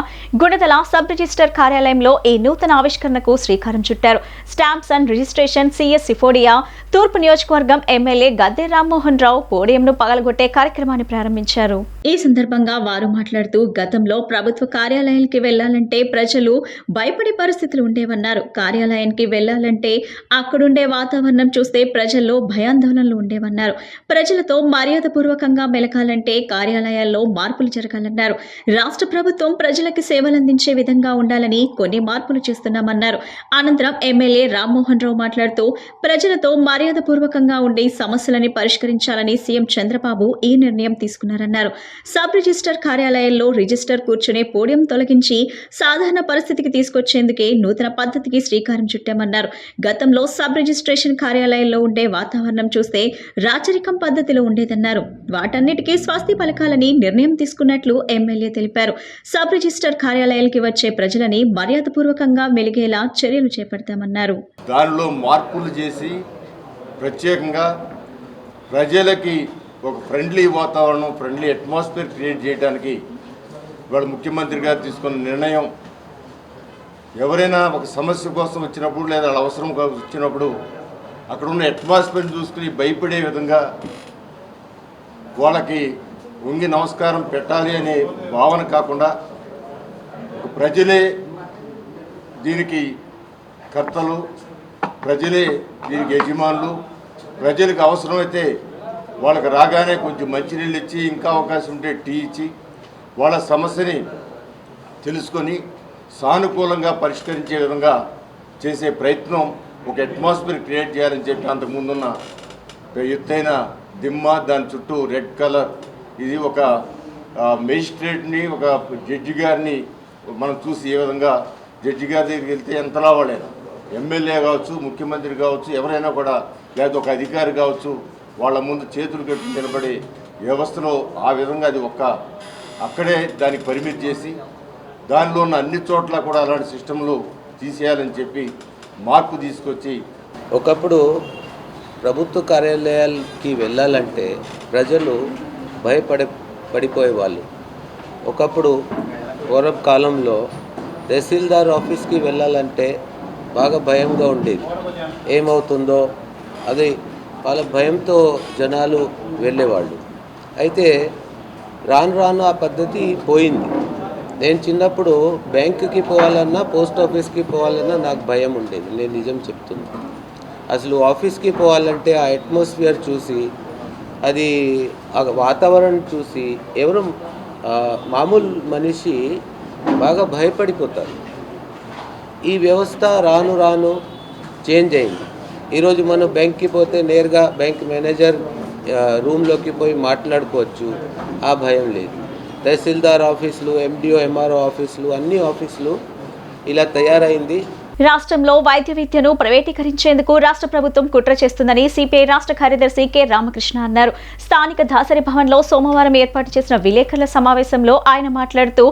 గుణదల సబ్ రిజిస్టర్ కార్యాలయంలో ఈ నూతన ఆవిష్కరణకు శ్రీకారం చుట్టారు. స్టాంప్స్ అండ్ రిజిస్ట్రేషన్ CS సిఫోడియా తూర్పు నియోజకవర్గం ఎమ్మెల్యే గద్దె రామ్మోహన్ రావు పోడియంను పగలగొట్టే కార్యక్రమాన్ని ప్రారంభించారు. ఈ సందర్భంగా వారు మాట్లాడుతూ, గతంలో ప్రభుత్వ కార్యాలయానికి వెళ్లాలంటే ప్రజలు భయపడే పరిస్థితులు ఉండేవన్నారు. కార్యాలయానికి వెళ్లాలంటే అక్కడుండే వాతావరణం చూస్తే ప్రజల్లో భయాందోళనలు ఉండేవన్నారు. ప్రజలతో మర్యాదపూర్వకంగా మెలకాలంటే కార్యాలయాల్లో మార్పులు జరగాలన్నారు. రాష్ట్ర ప్రభుత్వం ప్రజలకు సేవలందించే విధంగా ఉండాలని కొన్ని మార్పులు చేస్తున్నామన్నారు. అనంతరం ఎమ్మెల్యే రామ్మోహన్ రావు మాట్లాడుతూ, ప్రజలతో మర్యాదపూర్వకంగా ఉండి సమస్యలని పరిష్కరించాలని సీఎం చంద్రబాబు ఈ నిర్ణయం తీసుకున్నారన్నారు. సబ్ రిజిస్టర్ కార్యాలయాల్లో రిజిస్టర్ కూర్చునే పోడియం తొలగించి సాధారణ పరిస్థితికి తీసుకొచ్చేందుకే నూతన పద్ధతికి శ్రీకారం చుట్టామన్నారు. గతంలో సబ్ రిజిస్ట్రేషన్ కార్యాలయాల్లో ఉండే వాతావరణం చూస్తే రాచరికం పద్ధతిలో ఉండేదన్నారు. వాటన్నిటికీ స్వస్తి పలకాలని నిర్ణయం తీసుకున్నట్లు ఎమ్మెల్యే తెలిపారు. సబ్ రిజిస్టర్ కార్యాలయాలకి వచ్చే ప్రజలని మర్యాదపూర్వకంగా మెలిగేలా చర్యలు చేపడతామన్నారు. దానిలో మార్పులు చేసి ప్రత్యేకంగా ప్రజలకి ఒక ఫ్రెండ్లీ వాతావరణం, ఫ్రెండ్లీ అట్మాస్ఫియర్ క్రియేట్ చేయడానికి ఇవాళ ముఖ్యమంత్రి గారు తీసుకున్న నిర్ణయం, ఎవరైనా ఒక సమస్య కోసం వచ్చినప్పుడు లేదా అవసరం వచ్చినప్పుడు అక్కడ ఉన్న అట్మాస్ఫియర్ని చూసుకుని భయపడే విధంగా వాళ్ళకి వంగి నమస్కారం పెట్టాలి అనే భావన కాకుండా ప్రజలే దీనికి కర్తలు, ప్రజలే దీనికి యజమానులు, ప్రజలకు అవసరమైతే వాళ్ళకి రాగానే కొంచెం మంచినీళ్ళు ఇచ్చి, ఇంకా అవకాశం ఉంటే టీ ఇచ్చి వాళ్ళ సమస్యని తెలుసుకొని సానుకూలంగా పరిష్కరించే విధంగా చేసే ప్రయత్నం, ఒక అట్మాస్ఫియర్ క్రియేట్ చేయాలని చెప్పి అంతకుముందున్న ఎత్తైన దిమ్మ, దాని చుట్టూ రెడ్ కలర్, ఇది ఒక మేజిస్ట్రేట్ని, ఒక జడ్జి గారిని మనం చూసి ఏ విధంగా జడ్జి గారి దగ్గరికి వెళ్తే ఎంతలా వాళ్ళైనా, ఎమ్మెల్యే కావచ్చు, ముఖ్యమంత్రి కావచ్చు, ఎవరైనా కూడా, లేదా ఒక అధికారి కావచ్చు, వాళ్ళ ముందు చేతులు కట్టి నిలబడే వ్యవస్థలో ఆ విధంగా అది అక్కడే దానికి పరిమితి చేసి దానిలో ఉన్న అన్ని చోట్ల కూడా అలాంటి సిస్టంలు తీసేయాలని చెప్పి మార్పు తీసుకొచ్చి, ఒకప్పుడు ప్రభుత్వ కార్యాలయాలకి వెళ్ళాలంటే ప్రజలు పడిపోయేవాళ్ళు. ఒకప్పుడు పూర్వ కాలంలో తహసీల్దార్ ఆఫీస్కి వెళ్ళాలంటే బాగా భయంగా ఉండేది. ఏమవుతుందో అది వాళ్ళ భయంతో జనాలు వెళ్ళేవాళ్ళు. అయితే రాను రాను ఆ పద్ధతి పోయింది. నేను చిన్నప్పుడు బ్యాంకుకి పోవాలన్నా పోస్ట్ ఆఫీస్కి పోవాలన్నా నాకు భయం ఉండేది. నేను నిజం చెప్తున్నాను. అసలు ఆఫీస్కి పోవాలంటే ఆ అట్మాస్ఫియర్ చూసి, అది ఆ వాతావరణం చూసి ఎవరు మామూలు మనిషి బాగా భయపడిపోతారు. ఈ వ్యవస్థ రాను రాను చేంజ్ అయింది. ఈరోజు మనం బ్యాంక్కి పోతే నేరుగా బ్యాంక్ మేనేజర్ రూమ్లోకి పోయి మాట్లాడుకోవచ్చు. ఆ భయం లేదు. తహసీల్దార్ ఆఫీసులు, ఎండిఓ, ఎంఆర్ఓ ఆఫీసులు, అన్ని ఆఫీసులు ఇలా తయారైంది. రాష్ట్రంలో వైద్య విద్యను ప్రైవేటీకరించేందుకు రాష్ట్ర ప్రభుత్వం కుట్ర చేస్తుందని సిపిఐ రాష్ట్ర కార్యదర్శి కె రామకృష్ణ అన్నారు. స్థానిక దాసరి భవన్లో సోమవారం ఏర్పాటు చేసిన విలేకరుల సమావేశంలో ఆయన మాట్లాడుతూ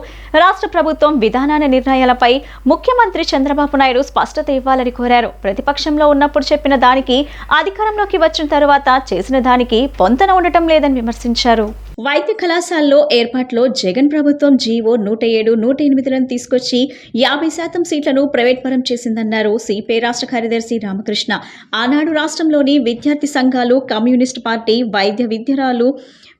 రాష్ట్ర ప్రభుత్వం విధానాల నిర్ణయాలపై ముఖ్యమంత్రి చంద్రబాబు నాయుడు స్పష్టత ఇవ్వాలని కోరారు. ప్రతిపక్షంలో ఉన్నప్పుడు చెప్పిన దానికి అధికారంలోకి వచ్చిన తరువాత చేసిన దానికి పొంతన ఉండటం లేదని విమర్శించారు. వైద్య కళాశాలలో ఏర్పాటులో జగన్ ప్రభుత్వం జీవో 107, 108లను తీసుకొచ్చి 50% సీట్లను ప్రైవేట్ పరం చేసిందన్నారు సిపిఐ రాష్ట్ర కార్యదర్శి రామకృష్ణ. ఆనాడు రాష్ట్రంలోని విద్యార్థి సంఘాలు, కమ్యూనిస్టు పార్టీ, వైద్య విద్యారాలు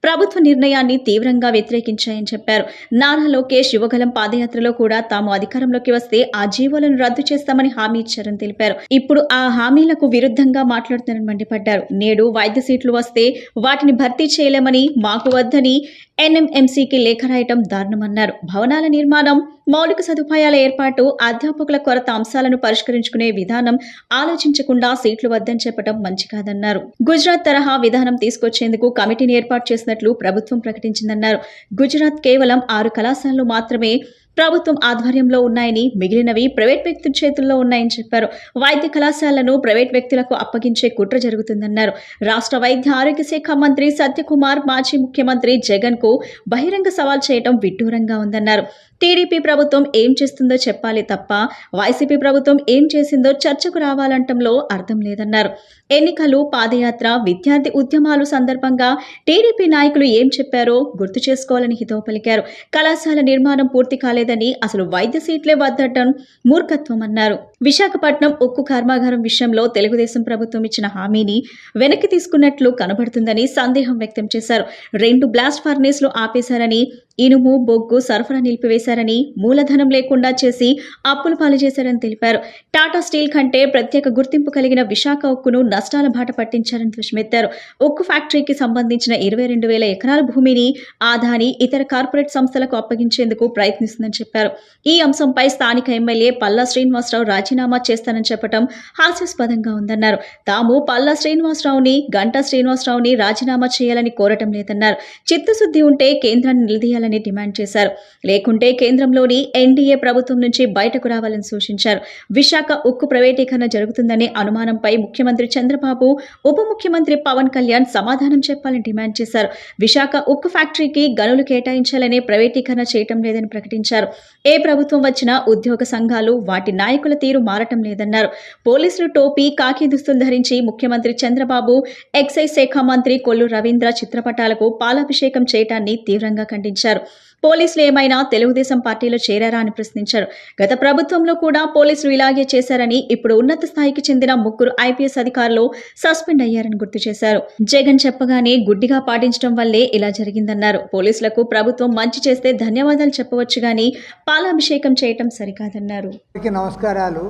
ప్రభుత్వ నిర్ణయాన్ని తీవ్రంగా వ్యతిరేకించాయని చెప్పారు. నారా లోకేష్ యువగలం పాదయాత్రలో కూడా తాము అధికారంలోకి వస్తే ఆ జీవోలను రద్దు చేస్తామని హామీ ఇచ్చారని తెలిపారు. ఇప్పుడు ఆ హామీలకు విరుద్ధంగా మాట్లాడుతారని మండిపడ్డారు. నేడు వైద్య సీట్లు వస్తే వాటిని భర్తీ చేయలేమని, మాకు వద్దని ఎన్ఎంఎంసీకి లేఖ రాయటం దారుణమన్నారు. భవనాల నిర్మాణం, మౌలిక సదుపాయాల ఏర్పాటు, అధ్యాపకుల కొరత అంశాలను పరిష్కరించుకునే విధానం ఆలోచించకుండా సీట్లు వద్దని చెప్పడం మంచి కాదన్నారు. గుజరాత్ తరహా విధానం తీసుకొచ్చేందుకు కమిటీని ఏర్పాటు చేసినట్లు ప్రభుత్వం ప్రకటించిందన్నారు. గుజరాత్ కేవలం 6 కళాశాలలు మాత్రమే ప్రభుత్వం ఆధ్వర్యంలో ఉన్నాయని, మిగిలినవి ప్రైవేట్ వ్యక్తుల చేతుల్లో ఉన్నాయని చెప్పారు. వైద్య కళాశాలను ప్రైవేట్ వ్యక్తులకు అప్పగించే కుట్ర జరుగుతుందన్నారు. రాష్ట్ర వైద్య ఆరోగ్య శాఖ మంత్రి సత్యకుమార్ మాజీ ముఖ్యమంత్రి జగన్ కు బహిరంగ సవాల్ చేయడం విడ్డూరంగా ఉందన్నారు. టీడీపీ ప్రభుత్వం ఏం చేస్తుందో చెప్పాలి తప్ప వైసీపీ ప్రభుత్వం ఏం చేసిందో చర్చకు రావాలంటంలో అర్థం లేదన్నారు. ఎన్నికలు, పాదయాత్ర, విద్యార్థి ఉద్యమాలు సందర్భంగా టీడీపీ నాయకులు ఏం చెప్పారో గుర్తు చేసుకోవాలని హితవు పలికారు. కళాశాల నిర్మాణం పూర్తి కాలేదని, అసలు వైద్య సీట్లే వద్దటం మూర్ఖత్వం అన్నారు. విశాఖపట్నం ఉక్కు కర్మాగారం విషయంలో తెలుగుదేశం ప్రభుత్వం ఇచ్చిన హామీని వెనక్కి తీసుకున్నట్లు కనబడుతుందని సందేహం వ్యక్తం చేశారు. 2 బ్లాస్ట్ ఫర్నేస్లు ఆపేశారని, ఇనుము, బొగ్గు సరఫరా నిలిపివేశారని, మూలధనం లేకుండా చేసి అప్పుల పాలు చేశారని తెలిపారు. టాటా స్టీల్ కంటే ప్రత్యేక గుర్తింపు కలిగిన విశాఖ ఉక్కును నష్టాల బాట పట్టించారని ధ్వజమెత్తారు. ఉక్కు ఫ్యాక్టరీకి సంబంధించిన 22,000 ఎకరాల భూమిని ఆదాని ఇతర కార్పొరేట్ సంస్థలకు అప్పగించేందుకు ప్రయత్నిస్తుందని చెప్పారు. ఈ అంశంపై స్థానిక ఎమ్మెల్యే పల్లా శ్రీనివాసరావు రాజీనామా చేస్తానని చెప్పడం హాస్యాస్పదంగా ఉందన్నారు. తాము పల్లా శ్రీనివాసరావుని, గంటా శ్రీనివాసరావుని రాజీనామా చేయాలని కోరటం లేదన్నారు. చిత్తశుద్ధి ఉంటే కేంద్రాన్ని నిలదీయాలని డిమాండ్ చేశారు. లేకుంటే కేంద్రంలోని ఎన్డీఏ ప్రభుత్వం నుంచి బయటకు రావాలని సూచించారు. విశాఖ ఉక్కు ప్రైవేటీకరణ జరుగుతుందనే అనుమానంపై ముఖ్యమంత్రి చంద్రబాబు, ఉప ముఖ్యమంత్రి పవన్ కళ్యాణ్ సమాధానం చెప్పాలని డిమాండ్ చేశారు. విశాఖ ఉక్కు ఫ్యాక్టరీకి గనులు కేటాయించాలనే ప్రైవేటీకరణ చేయటం లేదని ప్రకటించారు. ఏ ప్రభుత్వం వచ్చినా ఉద్యోగ సంఘాలు, వాటి నాయకుల తీరు మారటం లేదన్నారు. పోలీసులు టోపీ, కాకి దుస్తులు ధరించి ముఖ్యమంత్రి చంద్రబాబు, ఎక్సైజ్ శాఖ మంత్రి కొల్లు రవీంద్ర చిత్రపటాలకు పాలాభిషేకం చేయటాన్ని తీవ్రంగా ఖండించారు. పోలీసులు ఏమైనా తెలుగుదేశం పార్టీలో చేరారా అని ప్రశ్నించారు. గత ప్రభుత్వంలో కూడా పోలీసులు ఇలాగే చేశారని, ఇప్పుడు ఉన్నత స్థాయికి చెందిన 3 ఐపీఎస్ అధికారులు సస్పెండ్ అయ్యారని గుర్తు చేశారు. జగన్ చెప్పగానే గుడ్డిగా పాటించడం వల్లే ఇలా జరిగిందన్నారు. పోలీసులకు ప్రభుత్వం మంచి చేస్తే ధన్యవాదాలు చెప్పవచ్చు గాని పాలాభిషేకం చేయటం సరికాదన్నారు. నమస్కారాలు.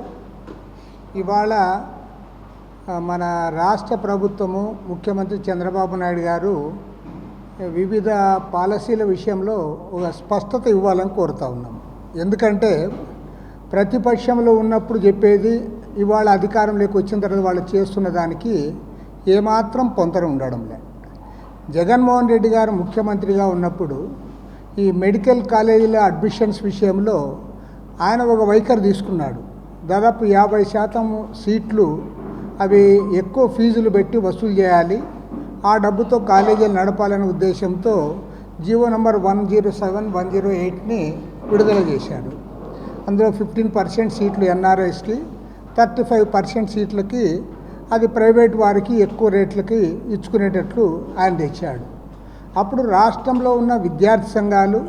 ఇవాళ మన రాష్ట్ర ప్రభుత్వము, ముఖ్యమంత్రి చంద్రబాబు నాయుడు గారు వివిధ పాలసీల విషయంలో ఒక స్పష్టత ఇవ్వాలని కోరుతా ఉన్నాం. ఎందుకంటే ప్రతిపక్షంలో ఉన్నప్పుడు చెప్పేది, ఇవాళ అధికారంలోకి వచ్చిన తర్వాత వాళ్ళు చేస్తున్న దానికి ఏమాత్రం పొంతన ఉండడం లేదు. జగన్మోహన్ రెడ్డి గారు ముఖ్యమంత్రిగా ఉన్నప్పుడు ఈ మెడికల్ కాలేజీల అడ్మిషన్స్ విషయంలో ఆయన ఒక వైఖరి తీసుకున్నాడు. దాదాపు 50% సీట్లు అవి ఎక్కువ ఫీజులు పెట్టి వసూలు చేయాలి, ఆ డబ్బుతో కాలేజీలు నడపాలనే ఉద్దేశంతో జీవో నంబర్ 107, 108ని విడుదల చేశాడు. అందులో 15% సీట్లు ఎన్ఆర్ఐస్కి, 35% సీట్లకి అది ప్రైవేట్ వారికి ఎక్కువ రేట్లకి ఇచ్చుకునేటట్లు ఆయన తెచ్చాడు. అప్పుడు రాష్ట్రంలో ఉన్న విద్యార్థి సంఘాలు,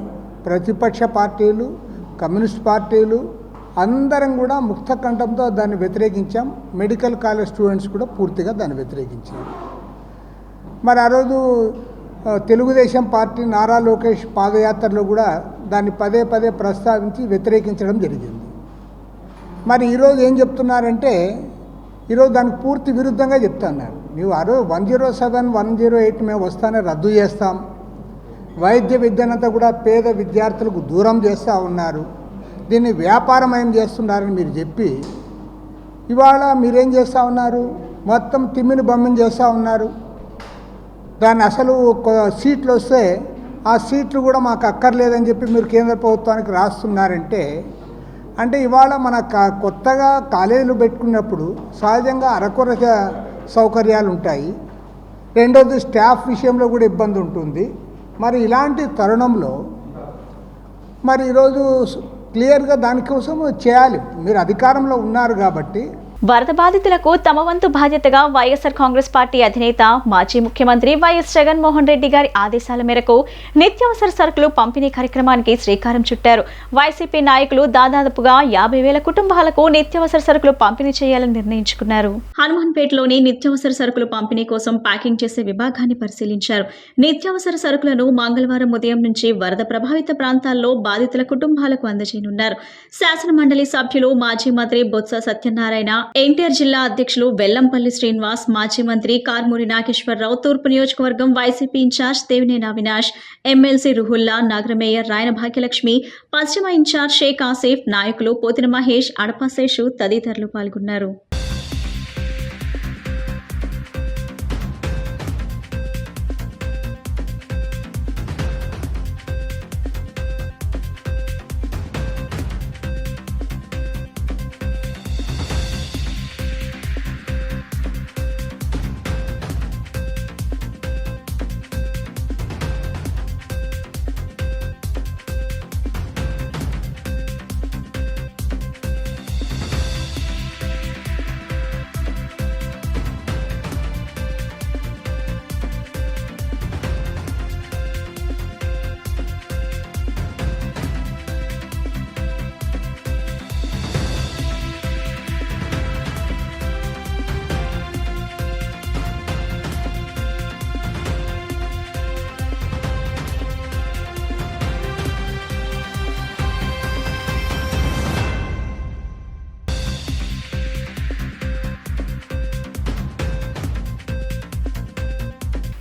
ప్రతిపక్ష పార్టీలు, కమ్యూనిస్ట్ పార్టీలు అందరం కూడా ముక్త కంఠంతో దాన్ని వ్యతిరేకించాం. మెడికల్ కాలేజ్ స్టూడెంట్స్ కూడా పూర్తిగా దాన్ని వ్యతిరేకించారు. మరి ఆ రోజు తెలుగుదేశం పార్టీ నారా లోకేష్ పాదయాత్రలో కూడా దాన్ని పదే పదే ప్రస్తావించి వ్యతిరేకించడం జరిగింది. మరి ఈరోజు ఏం చెప్తున్నారంటే ఈరోజు దానికి పూర్తి విరుద్ధంగా చెప్తున్నారు. ನೀವು ఆ రోజు 107, 108 మేము వస్తానే రద్దు చేస్తాం, వైద్య విద్యనంతా కూడా పేద విద్యార్థులకు దూరం చేస్తూ ఉన్నారు, దీన్ని వ్యాపారమయం చేస్తున్నారని మీరు చెప్పి ఇవాళ మీరేం చేస్తూ ఉన్నారు, మొత్తం తిమ్మిని బమ్మిని చేస్తూ ఉన్నారు. దాన్ని అసలు సీట్లు వస్తే ఆ సీట్లు కూడా మాకు అక్కర్లేదని చెప్పి మీరు కేంద్ర ప్రభుత్వానికి రాస్తున్నారంటే, అంటే ఇవాళ మన కొత్తగా కాలేజీలు పెట్టుకున్నప్పుడు సహజంగా అరకొర సౌకర్యాలు ఉంటాయి. రెండోది స్టాఫ్ విషయంలో కూడా ఇబ్బంది ఉంటుంది. మరి ఇలాంటి తరుణంలో మరి ఈరోజు క్లియర్గా దానికోసం చేయాలి. మీరు అధికారంలో ఉన్నారు కాబట్టి. వరద బాధితులకు తమ వంతు బాధ్యతగా వైఎస్ఆర్ కాంగ్రెస్ పార్టీ అధినేత మాజీ ముఖ్యమంత్రి వైఎస్ జగన్మోహన్ రెడ్డి గారి ఆదేశాల మేరకు నిత్యావసర సరుకులు పంపిణీ కార్యక్రమానికి శ్రీకారం చుట్టారు. వైసీపీ నాయకులు దాదాపుగా 50,000 కుటుంబాలకు నిత్యావసర సరుకులు పంపిణీ చేయాలని నిర్ణయించుకున్నారు. హనుమాన్పేటలోని నిత్యావసర సరుకులు పంపిణీ కోసం ప్యాకింగ్ చేసే విభాగాన్ని పరిశీలించారు. నిత్యావసర సరుకులను మంగళవారం ఉదయం నుంచి వరద ప్రభావిత ప్రాంతాల్లో బాధితుల కుటుంబాలకు అందజేయనున్నారు. శాసన మండలి సభ్యులు మాజీ మంత్రి బొత్స సత్యనారాయణ, ఎన్టీఆర్ జిల్లా అధ్యక్షులు వెల్లంపల్లి శ్రీనివాస్, మాజీ మంత్రి కార్మూరి నాగేశ్వరరావు, తూర్పు నియోజకవర్గం YCP incharge Devineni Avinash, MLC Ruhulla, నగర మేయర్ రాయన భాగ్యలక్ష్మి, పశ్చిమ ఇన్ఛార్జ్ షేక్ ఆసిఫ్, నాయకులు పోతిన మహేష్, అడపాశేషు తదితరులు పాల్గొన్నారు.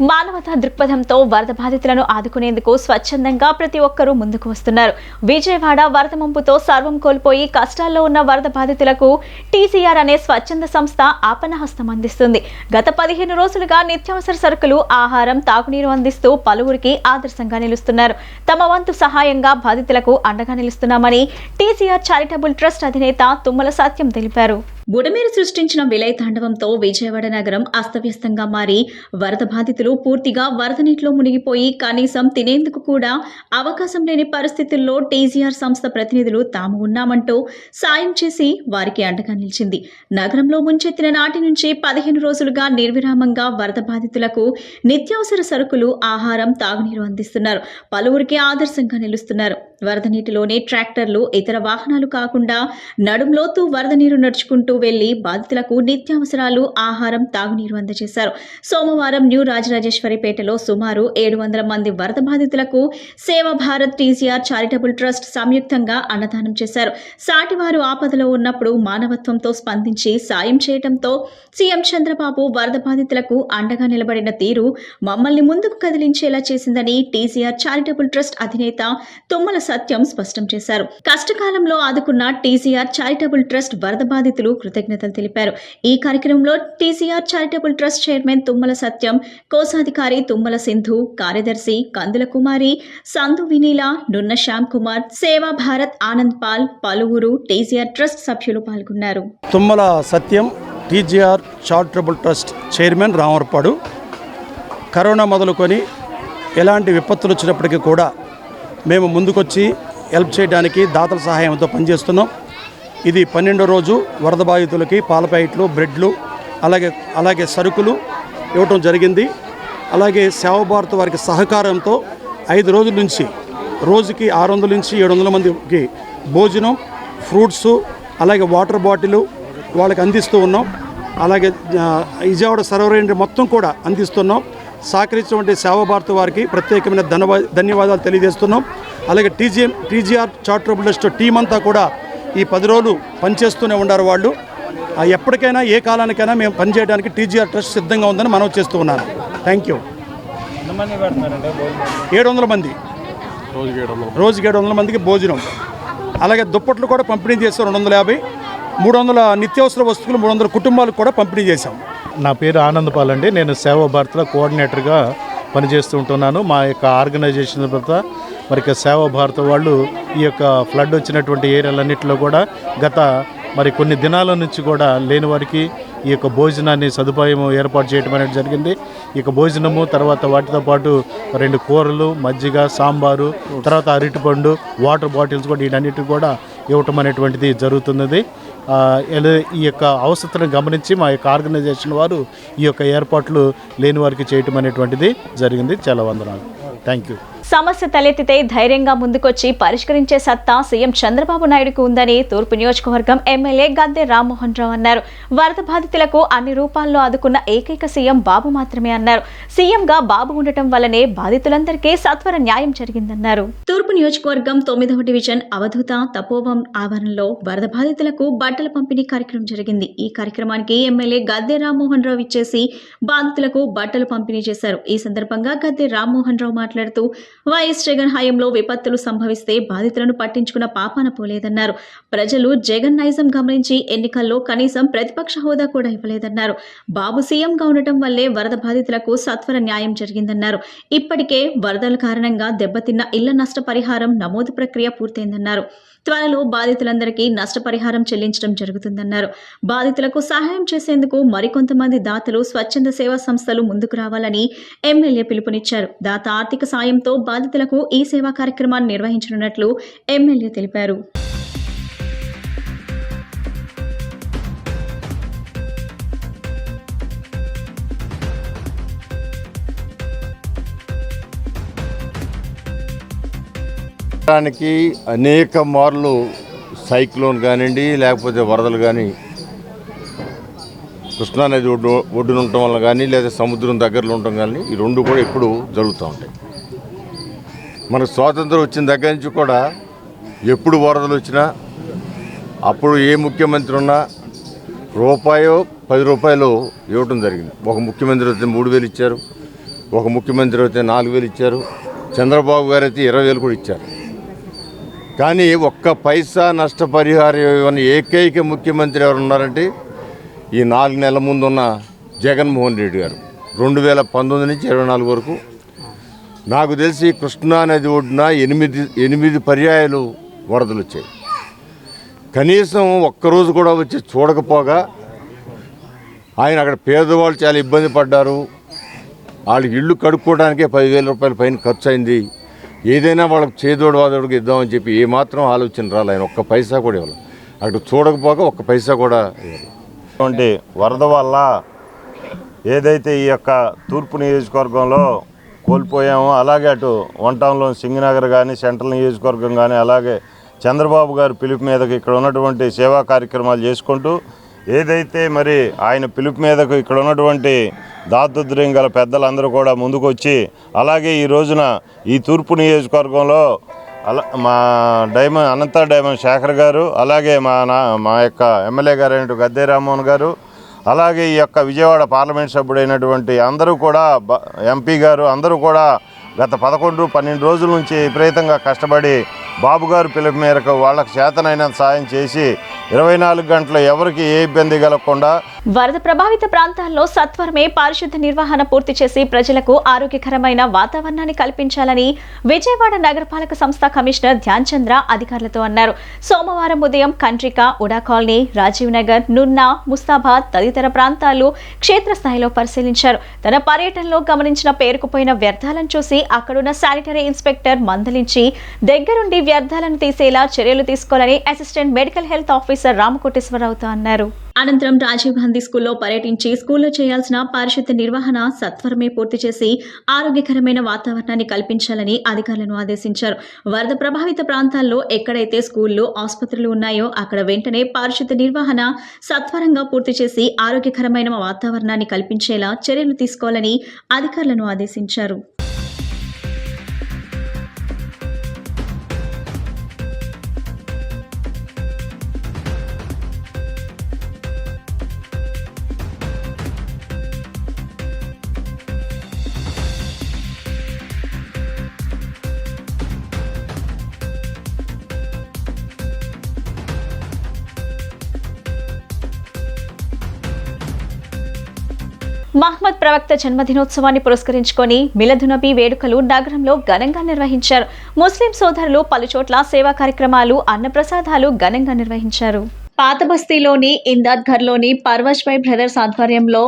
మానవతా దృక్పథంతో వరద బాధితులను ఆదుకునేందుకు స్వచ్ఛందంగా ప్రతి ఒక్కరూ ముందుకు వస్తున్నారు. విజయవాడ వరద ముంపుతో సర్వం కోల్పోయి కష్టాల్లో ఉన్న వరద బాధితులకు టీసీఆర్ అనే స్వచ్ఛంద సంస్థ ఆపన్నహస్తం అందిస్తుంది. గత 15 రోజులుగా నిత్యావసర సరుకులు, ఆహారం, తాగునీరు అందిస్తూ పలువురికి ఆదర్శంగా నిలుస్తున్నారు. తమ వంతు సహాయంగా బాధితులకు అండగా నిలుస్తున్నామని టీసీఆర్ చారిటబుల్ ట్రస్ట్ అధినేత తుమ్మల సత్యం తెలిపారు. బుడమేరు సృష్టించిన విలయ తాండవంతో విజయవాడ నగరం అస్తవ్యస్తంగా మారి వరద బాధితులు పూర్తిగా వరద నీటిలో మునిగిపోయి కనీసం తినేందుకు కూడా అవకాశం లేని పరిస్థితుల్లో టీసీఆర్ సంస్థ ప్రతినిధులు తాము ఉన్నామంటూ సాయం చేసి వారికి అండగా నిలిచింది. నగరంలో ముంచెత్తిన నాటి నుంచి 15 రోజులుగా నిర్విరామంగా వరద బాధితులకు నిత్యావసర సరుకులు, ఆహారం, తాగునీరు అందిస్తున్నారు. పలువురికి ఆదర్శంగా నిలుస్తున్నారు. వరద నీటిలోనే ట్రాక్టర్లు, ఇతర వాహనాలు కాకుండా నడుంలోతు వరద నీరు నడుచుకుంటూ వెళ్లి బాధితులకు నిత్యావసరాలు, ఆహారం, తాగునీరు అందజేశారు. సోమవారం న్యూ రాజరాజేశ్వరిపేటలో సుమారు 700 మంది వరద బాధితులకు సేవా భారత్ టీసీఆర్ చారిటబుల్ ట్రస్ట్ సంయుక్తంగా అన్నదానం చేశారు. సాటివారు ఆపదలో ఉన్నప్పుడు మానవత్వంతో స్పందించి సాయం చేయడంతో సీఎం చంద్రబాబు వరద బాధితులకు అండగా నిలబడిన తీరు మమ్మల్ని ముందుకు కదిలించేలా చేసిందని టీసీఆర్ చారిటబుల్ ట్రస్ట్ అధినేత తుమ్మల సత్యం స్పష్టం చేశారు. కష్టకాలంలో ఆదుకున్న టీసీఆర్ చారిటబుల్ ట్రస్ట్ వరద బాధితులు కృతజ్ఞతలు తెలిపారు. ఈ కార్యక్రమంలో TCR charitable trust chairman Tummala Satyam, కోశాధికారి తుమ్మల సింధు, కార్యదర్శి కందుల కుమారి, సంధు వినీల, నున్న శ్యామ్ కుమార్, సేవా భారత్ ఆనంద్ పాల్, పలువురు టీసీఆర్ ట్రస్ట్ సభ్యులు పాల్గొన్నారు. Tummala Satyam, TCR charitable trust chairman, Ramarpadu. Corona మొదలుకొని ఎలాంటి విపత్తులు వచ్చినప్పటికీ కూడా మేము ముందుకొచ్చి హెల్ప్ చేయడానికి దాతల సహాయంతో పనిచేస్తున్నాం. ఇది 12వ రోజు వరద బాధితులకి పాల ప్యాకెట్లు, బ్రెడ్లు, అలాగే సరుకులు ఇవ్వటం జరిగింది. అలాగే సేవా భారత్ వారికి సహకారంతో 5 రోజుల నుంచి రోజుకి 600 నుంచి 700 మందికి భోజనం, ఫ్రూట్స్, అలాగే వాటర్ బాటిల్ వాళ్ళకి అందిస్తూ ఉన్నాం. అలాగే విజయవాడ సర్వరేంద్ర మొత్తం కూడా అందిస్తున్నాం. సహకరించినటువంటి సేవా భారతి వారికి ప్రత్యేకమైన ధన్యవాదాలు తెలియజేస్తున్నాం. అలాగే టీజీఆర్ చారిటబుల్ ట్రస్ట్ టీం అంతా కూడా ఈ 10 రోజులు పనిచేస్తూనే ఉన్నారు. వాళ్ళు ఎప్పటికైనా ఏ కాలానికైనా మేము పనిచేయడానికి టీజీఆర్ ట్రస్ట్ సిద్ధంగా ఉందని మనం చేస్తూ ఉన్నాను. Thank you. 700 మంది, రోజుకి 700 మందికి భోజనం, అలాగే దుప్పట్లు కూడా పంపిణీ చేస్తాం. 250, 300 నిత్యావసర వస్తువులు 300 కుటుంబాలకు కూడా పంపిణీ చేశాం. నా పేరు ఆనందపాల్ అండి. నేను సేవా భారత్లో కోఆర్డినేటర్గా పనిచేస్తూ ఉంటున్నాను. మా యొక్క ఆర్గనైజేషన్ తర్వాత మరి సేవా భారత్ వాళ్ళు ఈ యొక్క ఫ్లడ్ వచ్చినటువంటి ఏరియాలన్నింటిలో కూడా గత కొన్ని దినాల నుంచి కూడా లేని వారికి ఈ యొక్క భోజనాన్ని సదుపాయం ఏర్పాటు చేయడం అనేది జరిగింది. ఇక భోజనము తర్వాత వాటితో పాటు 2 కూరలు, మజ్జిగ, సాంబారు, తర్వాత అరటిపండు, వాటర్ బాటిల్స్ కూడా వీటన్నిటిని కూడా ఇవ్వటం అనేటువంటిది జరుగుతున్నది. ఈ యొక్క అవసరతను గమనించి మా యొక్క ఆర్గనైజేషన్ వారు ఈ యొక్క ఏర్పాట్లు లేని వారికి చేయటం అనేటువంటిది జరిగింది. చాలా వందనాలు. Thank you. సమస్య తలెత్తితే ధైర్యంగా ముందుకొచ్చి పరిష్కరించే సత్తా సీఎం చంద్రబాబు నాయుడుకు ఉందని తూర్పు నియోజకవర్గం ఎమ్మెల్యే గద్దె రామ్మోహన్ రావు అన్నారు. వరద బాధితులకు అన్ని రూపాల్లో ఆదుకున్న ఏకైక సీఎం బాబు మాత్రమే అన్నారు. సీఎంగా బాబు ఉండటం వల్లనే బాధితులందరికీ సత్వర న్యాయం జరిగిందన్నారు. తూర్పు నియోజకవర్గం 9వ డివిజన్ అవధూత తపోవనం ఆవరణలో వరద బాధితులకు బట్టల పంపిణీ కార్యక్రమం జరిగింది. ఈ కార్యక్రమానికి ఎమ్మెల్యే గద్దె రామ్మోహన్ రావు ఇచ్చేసి బాధితులకు బట్టలు పంపిణీ చేశారు. ఈ సందర్భంగా గద్దె రామ్మోహన్ రావు మాట్లాడుతూ వైఎస్ జగన్ హయాంలో విపత్తులు సంభవిస్తే బాధితులను పట్టించుకున్న పాపాన పోలేదన్నారు. ప్రజలు జగన్ నైజం గమనించి ఎన్నికల్లో కనీసం ప్రతిపక్ష హోదా కూడా ఇవ్వలేదన్నారు. బాబు సీఎంగా ఉండటం వల్లే వరద బాధితులకు సత్వర న్యాయం జరిగిందన్నారు. ఇప్పటికే వరదల కారణంగా దెబ్బతిన్న ఇళ్ల నష్టపరిహారం నమోదు ప్రక్రియ పూర్తయిందన్నారు. త్వరలో బాధితులందరికీ నష్టపరిహారం చెల్లించడం జరుగుతుందన్నారు. బాధితులకు సహాయం చేసేందుకు మరికొంతమంది దాతలు స్వచ్ఛంద సేవా సంస్థలు ముందుకు రావాలని ఎమ్మెల్యే పిలుపునిచ్చారు. దాత ఆర్థిక సాయంతో బాధితులకు ఈ సేవా కార్యక్రమాన్ని నిర్వహించనున్నట్లు ఎమ్మెల్యే తెలిపారు. అనేక మార్లు సైక్లోన్ కానివ్వండి, లేకపోతే వరదలు కానీ కృష్ణానది ఒడ్డున ఉండటం వల్ల కానీ, లేదా సముద్రం దగ్గరలో ఉండటం కానీ, ఈ 2 కూడా ఎప్పుడు జరుగుతూ ఉంటాయి. మనకు స్వాతంత్రం వచ్చిన దగ్గర నుంచి కూడా ఎప్పుడు వరదలు వచ్చినా అప్పుడు ఏ ముఖ్యమంత్రి ఉన్నా రూపాయో 10 రూపాయలు ఇవ్వటం జరిగింది. ఒక ముఖ్యమంత్రి అయితే 3,000 ఇచ్చారు, ఒక ముఖ్యమంత్రి అయితే 4,000 ఇచ్చారు, చంద్రబాబు గారు అయితే 20,000 కూడా ఇచ్చారు. కానీ ఒక్క పైసా నష్టపరిహారం ఇవ్వని ఏకైక ముఖ్యమంత్రి ఎవరు ఉన్నారంటే ఈ 4 నెలల ముందు ఉన్న జగన్మోహన్ రెడ్డి గారు. 2019 నుంచి 24 వరకు నాకు తెలిసి కృష్ణానది ఒడ్డున 8 పర్యాయాలు వరదలు వచ్చాయి. కనీసం ఒక్కరోజు కూడా వచ్చి చూడకపోగా ఆయన అక్కడ పేదవాళ్ళు చాలా ఇబ్బంది పడ్డారు. వాళ్ళకి ఇళ్ళు కడుక్కోవడానికే 10,000 రూపాయల పైన ఖర్చు అయింది. ఏదైనా వాళ్ళకి చేదోడు వాదోడుకు ఇద్దామని చెప్పి ఏమాత్రం ఆలోచన రాలి. ఆయన ఒక్క పైసా కూడా ఇవ్వాలి. అక్కడ చూడకపోగా ఒక్క పైసా కూడా ఇవ్వాలి. వరద వల్ల ఏదైతే ఈ యొక్క తూర్పు నియోజకవర్గంలో కోల్పోయామో, అలాగే అటు వన్ టౌన్లో సింగనగర్ కానీ, సెంట్రల్ నియోజకవర్గం కానీ, అలాగే చంద్రబాబు గారి పిలుపు మీదకి ఇక్కడ ఉన్నటువంటి సేవా కార్యక్రమాలు చేసుకుంటూ ఏదైతే మరి ఆయన పిలుపు మీదకు ఇక్కడ ఉన్నటువంటి దాతృద్రయం గల పెద్దలందరూ కూడా ముందుకు వచ్చి, అలాగే ఈ రోజున ఈ తూర్పు నియోజకవర్గంలో మా అనంత డైమండ్ శేఖర్ గారు, అలాగే మా యొక్క ఎమ్మెల్యే గారు అయినటువంటి గద్దె రామ్మోహన్ గారు, అలాగే ఈ యొక్క విజయవాడ పార్లమెంట్ సభ్యుడైనటువంటి అందరూ కూడా ఎంపీ గారు అందరూ కూడా గత 11-12 రోజుల నుంచి విపరీతంగా కష్టపడి బాబు గారు పిలుపు మేరకు వాళ్ళకు చేతనైనంత సాయం చేసి 24 గంటలు ఎవరికి ఏ ఇబ్బంది కలగకుండా వరద ప్రభావిత ప్రాంతాల్లో సత్వరమే పారిశుద్ధ నిర్వహణ పూర్తి చేసి ప్రజలకు ఆరోగ్యకరమైన వాతావరణాన్ని కల్పించాలని విజయవాడ నగరపాలక సంస్థ కమిషనర్ ధ్యాన్ చంద్ర అధికారులతో అన్నారు. సోమవారం ఉదయం కంట్రిక, ఉడా కాలనీ, రాజీవ్ నగర్, నున్నా, ముస్తాబాద్ తదితర ప్రాంతాలు క్షేత్రస్థాయిలో పరిశీలించారు. తన పర్యటనలో గమనించిన పేరుకుపోయిన వ్యర్థాలను చూసి అక్కడున్న శానిటరీ ఇన్స్పెక్టర్ మందలించి దగ్గరుండి వ్యర్థాలను తీసేలా చర్యలు తీసుకోవాలని అసిస్టెంట్ మెడికల్ హెల్త్ ఆఫీసర్ రామకోటేశ్వరరావుతో అన్నారు. అనంతరం రాజీవ్ గాంధీ స్కూల్లో పర్యటించి స్కూల్లో చేయాల్సిన పారిశుద్ధ్య నిర్వహణ సత్వరమే పూర్తి చేసి ఆరోగ్యకరమైన వాతావరణాన్ని కల్పించాలని అధికారులను ఆదేశించారు. వరద ప్రభావిత ప్రాంతాల్లో ఎక్కడైతే స్కూళ్లు, ఆసుపత్రులు ఉన్నాయో అక్కడ వెంటనే పారిశుద్ధ్య నిర్వహణ సత్వరంగా పూర్తి చేసి ఆరోగ్యకరమైన వాతావరణాన్ని కల్పించేలా చర్యలు తీసుకోవాలని అధికారులను ఆదేశించారు. మహ్మద్ ప్రవక్త జన్మదినోత్సవాన్ని పురస్కరించుకొని మిలదునబీ వేడుకలు నగరంలో ఘనంగా నిర్వహించారు. ముస్లిం సోదరులు పలుచోట్ల సేవా కార్యక్రమాలు, అన్నప్రసాదాలు ఘనంగా నిర్వహించారు. పాత బస్తీలోని ఇందాద్ఘర్లోని పర్వజ్ భాయ్ బ్రదర్స్ ఆధ్వర్యంలో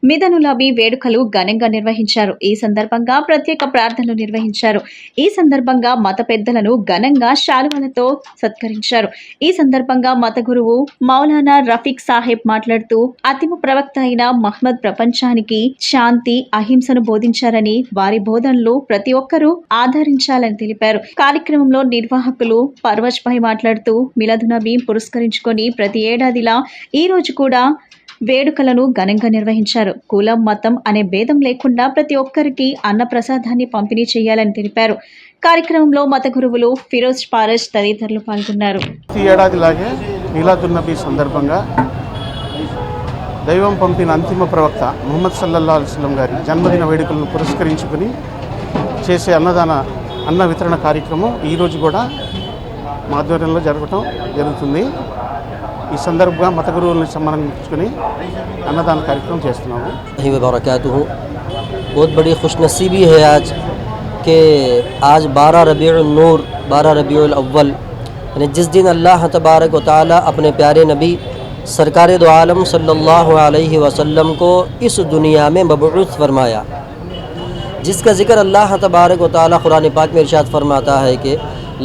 మిదనులబీ వేడుకలు ఘనంగా నిర్వహించారు. ఈ సందర్భంగా ప్రత్యేక ప్రార్థనలు నిర్వహించారు. ఈ సందర్భంగా మత పెద్దలను ఘనంగా శాలువాలతో సత్కరించారు. ఈ సందర్భంగా మత గురువు మౌలానా రఫీక్ సాహెబ్ మాట్లాడుతూ అతిమ ప్రవక్త అయిన మహ్మద్ ప్రపంచానికి శాంతి, అహింసను బోధించారని, వారి బోధనలు ప్రతి ఒక్కరూ ఆదరించాలని తెలిపారు. కార్యక్రమంలో నిర్వాహకులు పర్వజ్ భాయ్ మాట్లాడుతూ మిలాదునబీ పురస్కరించుకొని ప్రతి ఏడాదిలా ఈ రోజు కూడా వేడుకలను ఘనంగా నిర్వహించారు. కులం, మతం అనే భేదం లేకుండా ప్రతి ఒక్కరికి అన్న ప్రసాదాన్ని పంపిణీ చేయాలని తెలిపారు. కార్యక్రమంలో మత గురువులు ఫిరోజ్ పారస్ తదితరులు పాల్గొన్నారు. ఈ ఏడాదిలాగే మిలాదున్నబీ సందర్భంగా దైవం పంపిన అంతిమ ప్రవక్త ముహమ్మద్ సల్లల్లాహు అలైహి వసల్లం గారి జన్మదిన వేడుకలను పురస్కరించుకుని చేసే అన్న వితరణ కార్యక్రమం ఈరోజు కూడా మా ఆధ్వర్యంలో జరుగుతుంది. ఈ సందర్భంగా మత గురువులను సంబంధించుకుని అన్నదాన కార్యక్రమం చేస్తున్నాము. बहुत बड़ी खुशनसीबी है आज कि आज 12 रबीउल नूर 12 रबीउल अव्वल यानी जिस दिन अल्लाह तबारक व तआला अपने प्यारे नबी सरकार दो आलम सल्लल्लाहु अलैहि वसल्लम को इस दुनिया में मबऊस फरमाया, जिसका ज़िक्र अल्लाह तबारक व तआला कुरान पाक में इरशाद फरमाता है कि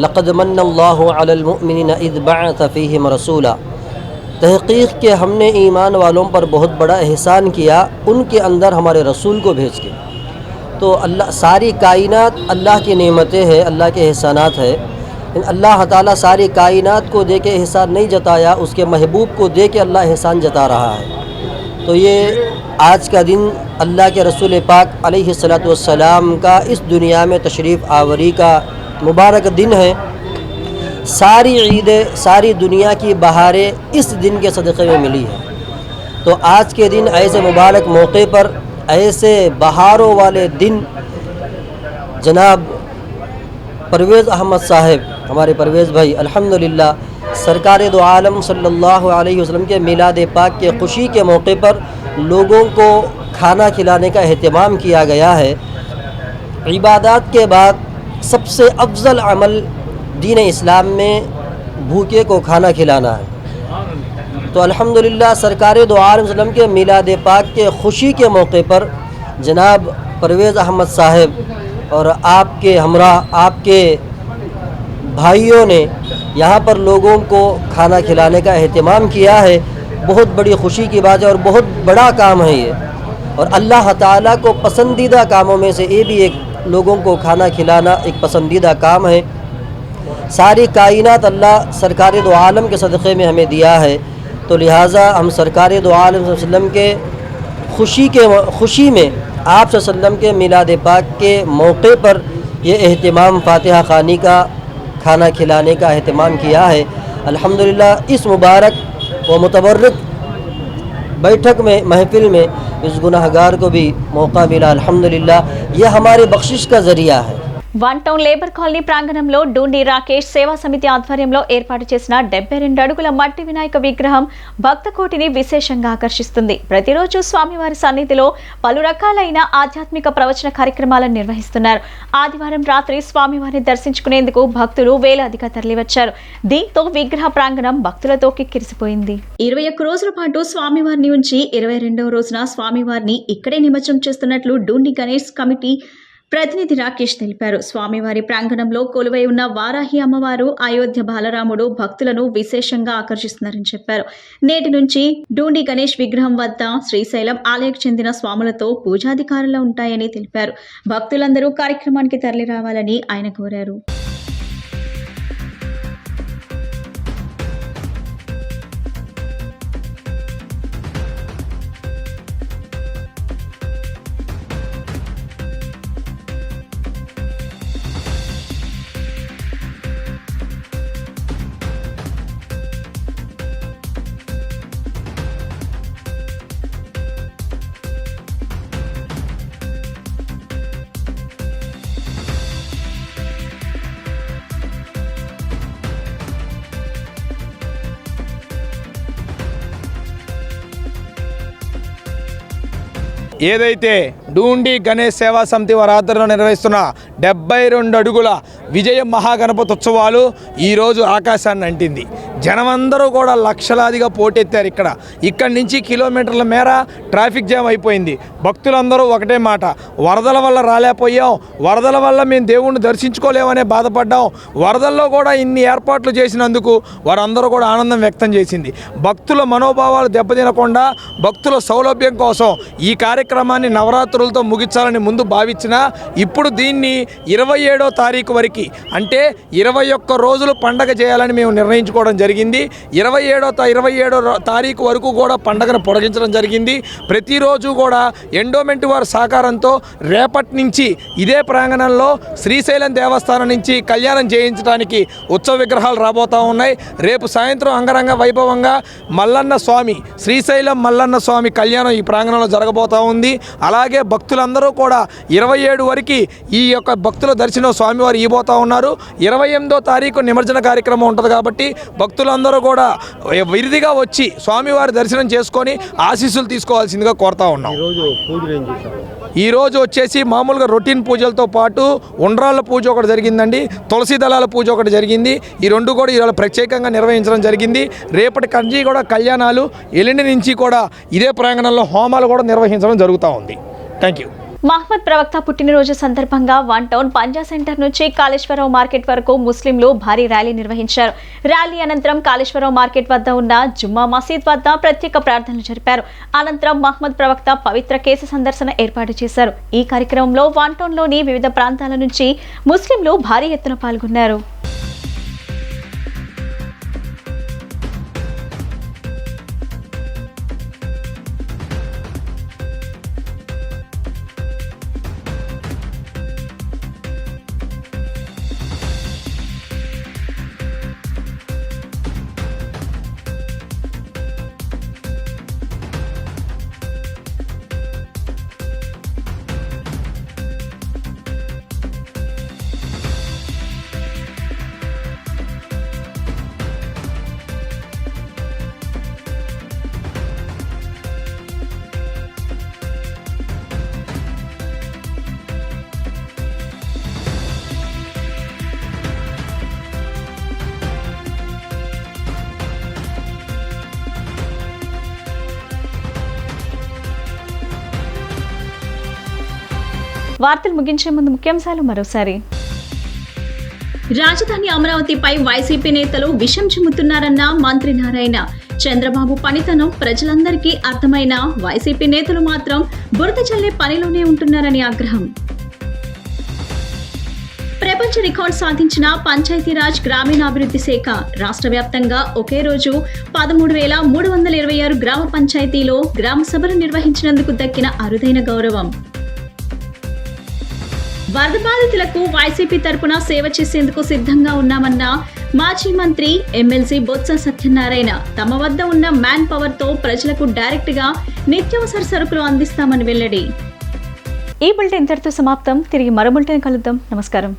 लक़द मन्नल्लाहु अलल मुअमिनीना इज़ बअथ फ़ीहिम रसूला, तहक़ीक़ के हमने ईमान वालों पर बहुत बड़ा एहसान किया उनके अंदर हमारे रसूल को भेज के। तो अल्लाह सारी कायनात अल्लाह की नेमतें हैं, अल्लाह के एहसानात है। अल्लाह ताला सारी कायनात को दे के एहसान नहीं जताया, उसके महबूब को दे के अल्लाह एहसान जता रहा है। तो ये आज का दिन अल्लाह के रसूल पाक अलैहिस्सलातु वस्सलाम का इस दुनिया में तशरीफ़ आवरी का मुबारक दिन है। सारी ईदें, सारी दुनिया की बहारें इस दिन के सदक़े में मिली है। तो आज के दिन ऐसे मुबारक मौके पर, ऐसे बहारों वाले दिन जनाब परवेज़ अहमद साहब, हमारे परवेज़ भाई अल्हम्दुलिल्लाह सरकार दो आलम सल्लल्लाहु अलैहि वसल्लम के मिलाद पाक के खुशी के मौके पर लोगों को खाना खिलाने का एहतमाम किया गया है। इबादत के बाद सबसे अफजल अमल दीन इस्लाम में भूखे को खाना खिलाना है। तो अल्हम्दुलिल्लाह सरकार दो आलम वसल्लम के मिलाद पाक के खुशी के मौके पर जनाब परवेज़ अहमद साहब और आपके हमरा, आपके भाइयों ने यहाँ पर लोगों को खाना खिलाने का एहतमाम किया है। बहुत बड़ी खुशी की बात है और बहुत बड़ा काम है ये, और अल्लाह ताला को पसंदीदा कामों में से ये भी एक लोगों को खाना खिलाना एक पसंदीदा काम है। सारी कायनात अल्लाह सरकार दो आलम के सदक़े में हमें दिया है। तो लिहाजा हम सरकार दो आलम वसल्लम के खुशी में आप वसल्लम के मिलाद पाक के मौके पर ये एहतमाम फ़ातिहा ख़ानी का खाना खिलाने का एहतमाम किया है। अल्हम्दुलिल्लाह इस मुबारक व मुतबर्रक बैठक में, महफिल में इस गुनाहगार को भी मौका मिला। अल्हम्दुलिल्लाह यह हमारे बख्शिश का ज़रिया है। వన్ టౌన్ లేబర్ కాలనీ ప్రాంగణంలో డూండి రాకేష్ సేవా సమితి ఆధ్వర్యంలో ఏర్పాటు చేసిన 72 అడుగుల మట్టి వినాయక విగ్రహం భక్త కోటిని విశేషంగా ఆకర్షిస్తుంది. ప్రతిరోజు స్వామివారి సన్నిధిలో పలు రకాలైన ఆధ్యాత్మిక ప్రవచన కార్యక్రమాలను నిర్వహిస్తున్నారు. ఆదివారం రాత్రి స్వామివారిని దర్శించుకునేందుకు భక్తులు వేలాదిగా తరలివచ్చారు. దీంతో విగ్రహ ప్రాంగణం భక్తులతో కిక్కిరిసిపోయింది. 21 రోజుల పాటు స్వామివారిని ఉంచి 22వ రోజున స్వామివారిని ఇక్కడే నిమజ్జనం చేస్తున్నట్లు డూండి గణేష్ కమిటీ ప్రతినిధి రాకేష్ తెలిపారు. స్వామివారి ప్రాంగణంలో కొలువై ఉన్న వారాహి అమ్మవారు, అయోధ్య బాలరాముడు భక్తులను విశేషంగా ఆకర్షిస్తున్నారని చెప్పారు. నేటి నుంచి డూండి గణేష్ విగ్రహం వద్ద శ్రీశైలం ఆలయకు చెందిన స్వాములతో పూజాధికారులు ఉంటాయని తెలిపారు. భక్తులందరూ కార్యక్రమానికి తరలి రావాలని ఆయన కోరారు. ఏదైతే డూండి గణేష్ సేవా సమితి వారి ఆధ్వర్యంలో నిర్వహిస్తున్న 72 అడుగుల విజయ మహాగణపతి ఉత్సవాలు ఈరోజు ఆకాశాన్ని అంటింది. జనమందరూ కూడా లక్షలాదిగా పోటెత్తారు. ఇక్కడి నుంచి కిలోమీటర్ల మేర ట్రాఫిక్ జామ్ అయిపోయింది. భక్తులందరూ ఒకటే మాట, వరదల వల్ల రాలేకపోయాం, వరదల వల్ల మేము దేవుణ్ణి దర్శించుకోలేమనే బాధపడ్డాం. వరదల్లో కూడా ఇన్ని ఏర్పాట్లు చేసినందుకు వారందరూ కూడా ఆనందం వ్యక్తం చేసింది. భక్తుల మనోభావాలు దెబ్బతినకుండా భక్తుల సౌలభ్యం కోసం ఈ కార్యక్రమాన్ని నవరాత్రులతో ముగించాలని ముందు భావించినా ఇప్పుడు దీన్ని 27వ తారీఖు వరకు అంటే 21 రోజులు పండగ చేయాలని మేము నిర్ణయించుకోవడం జరిగింది. 27వ తారీఖు వరకు కూడా పండగను పొడిగించడం జరిగింది. ప్రతిరోజు కూడా ఎండోమెంట్ వారి సహకారంతో రేపటి నుంచి ఇదే ప్రాంగణంలో శ్రీశైలం దేవస్థానం నుంచి కళ్యాణం చేయించడానికి ఉత్సవ విగ్రహాలు రాబోతూ ఉన్నాయి. రేపు సాయంత్రం అంగరంగ వైభవంగా మల్లన్న స్వామి శ్రీశైలం మల్లన్న స్వామి కళ్యాణం ఈ ప్రాంగణంలో జరగబోతూ ఉంది. అలాగే భక్తులందరూ కూడా 27 వరకు ఈ యొక్క భక్తుల దర్శనం స్వామివారు ఇవ్వబోతూ ఉన్నారు. 28వ తారీఖు నిమజ్జన కార్యక్రమం ఉంటుంది కాబట్టి భక్తులందరూ కూడా విరిదిగా వచ్చి స్వామివారి దర్శనం చేసుకొని ఆశీస్సులు తీసుకోవాల్సిందిగా కోరుతా ఉన్నాం. ఈరోజు వచ్చేసి మామూలుగా రొటీన్ పూజలతో పాటు ఉండ్రాళ్ళ పూజ ఒకటి జరిగిందండి, తులసి దళాల పూజ ఒకటి జరిగింది. ఈ రెండు కూడా ఈరోజు ప్రత్యేకంగా నిర్వహించడం జరిగింది. రేపటి కంచి కూడా కళ్యాణాలు, ఎల్లుండి నుంచి కూడా ఇదే ప్రాంగణంలో హోమాలు కూడా నిర్వహించడం జరుగుతూ ఉంది. Thank you. మహమ్మద్ ప్రవక్త పుట్టినరోజు సందర్భంగా వన్ టౌన్ పంజా సెంటర్ నుంచి కాళేశ్వరరావు మార్కెట్ వరకు ముస్లింలు భారీ ర్యాలీ నిర్వహించారు. ర్యాలీ అనంతరం కాళేశ్వరరావు మార్కెట్ వద్ద ఉన్న జుమ్మా మసీద్ వద్ద ప్రత్యేక ప్రార్థనలు జరిపారు. అనంతరం మహమ్మద్ ప్రవక్త పవిత్ర కేసు సందర్శన ఏర్పాటు చేశారు. ఈ కార్యక్రమంలో వన్ టౌన్లోని వివిధ ప్రాంతాల నుంచి ముస్లింలు భారీ ఎత్తున పాల్గొన్నారు. వార్తలు ముగించే ముందు ముఖ్యాంశాలు మరోసారి. రాజధాని అమరావతిపై వైసీపీ నేతలు విషం చిమ్ముతున్నారన్న మంత్రి నారాయణ. చంద్రబాబు పనితనం ప్రజలందరికీ అర్థమైన వైసీపీ నేతలు మాత్రం బురద చల్లే పనిలోనే ఉంటున్నారని ఆగ్రహం. ప్రపంచ రికార్డు సాధించిన పంచాయతీరాజ్ గ్రామీణాభివృద్ధి శాఖ. రాష్ట్ర వ్యాప్తంగా ఒకే రోజు 13,326 గ్రామ పంచాయతీలో గ్రామ సభలు నిర్వహించినందుకు దక్కిన అరుదైన గౌరవం. వరద బాధితులకు వైసీపీ తరపున సేవ చేసేందుకు సిద్ధంగా ఉన్నామన్న మాజీ మంత్రి ఎమ్మెల్సీ బొత్స సత్యనారాయణ. తమ వద్ద ఉన్న మ్యాన్ పవర్ తో ప్రజలకు డైరెక్ట్ గా నిత్యావసర సరుకులు అందిస్తామని వెల్లడి. ఈ బులెటిన్ ఇంతటితో సమాప్తం. తిరిగి మరో బులెటిన్ కలుద్దాం. నమస్కారం.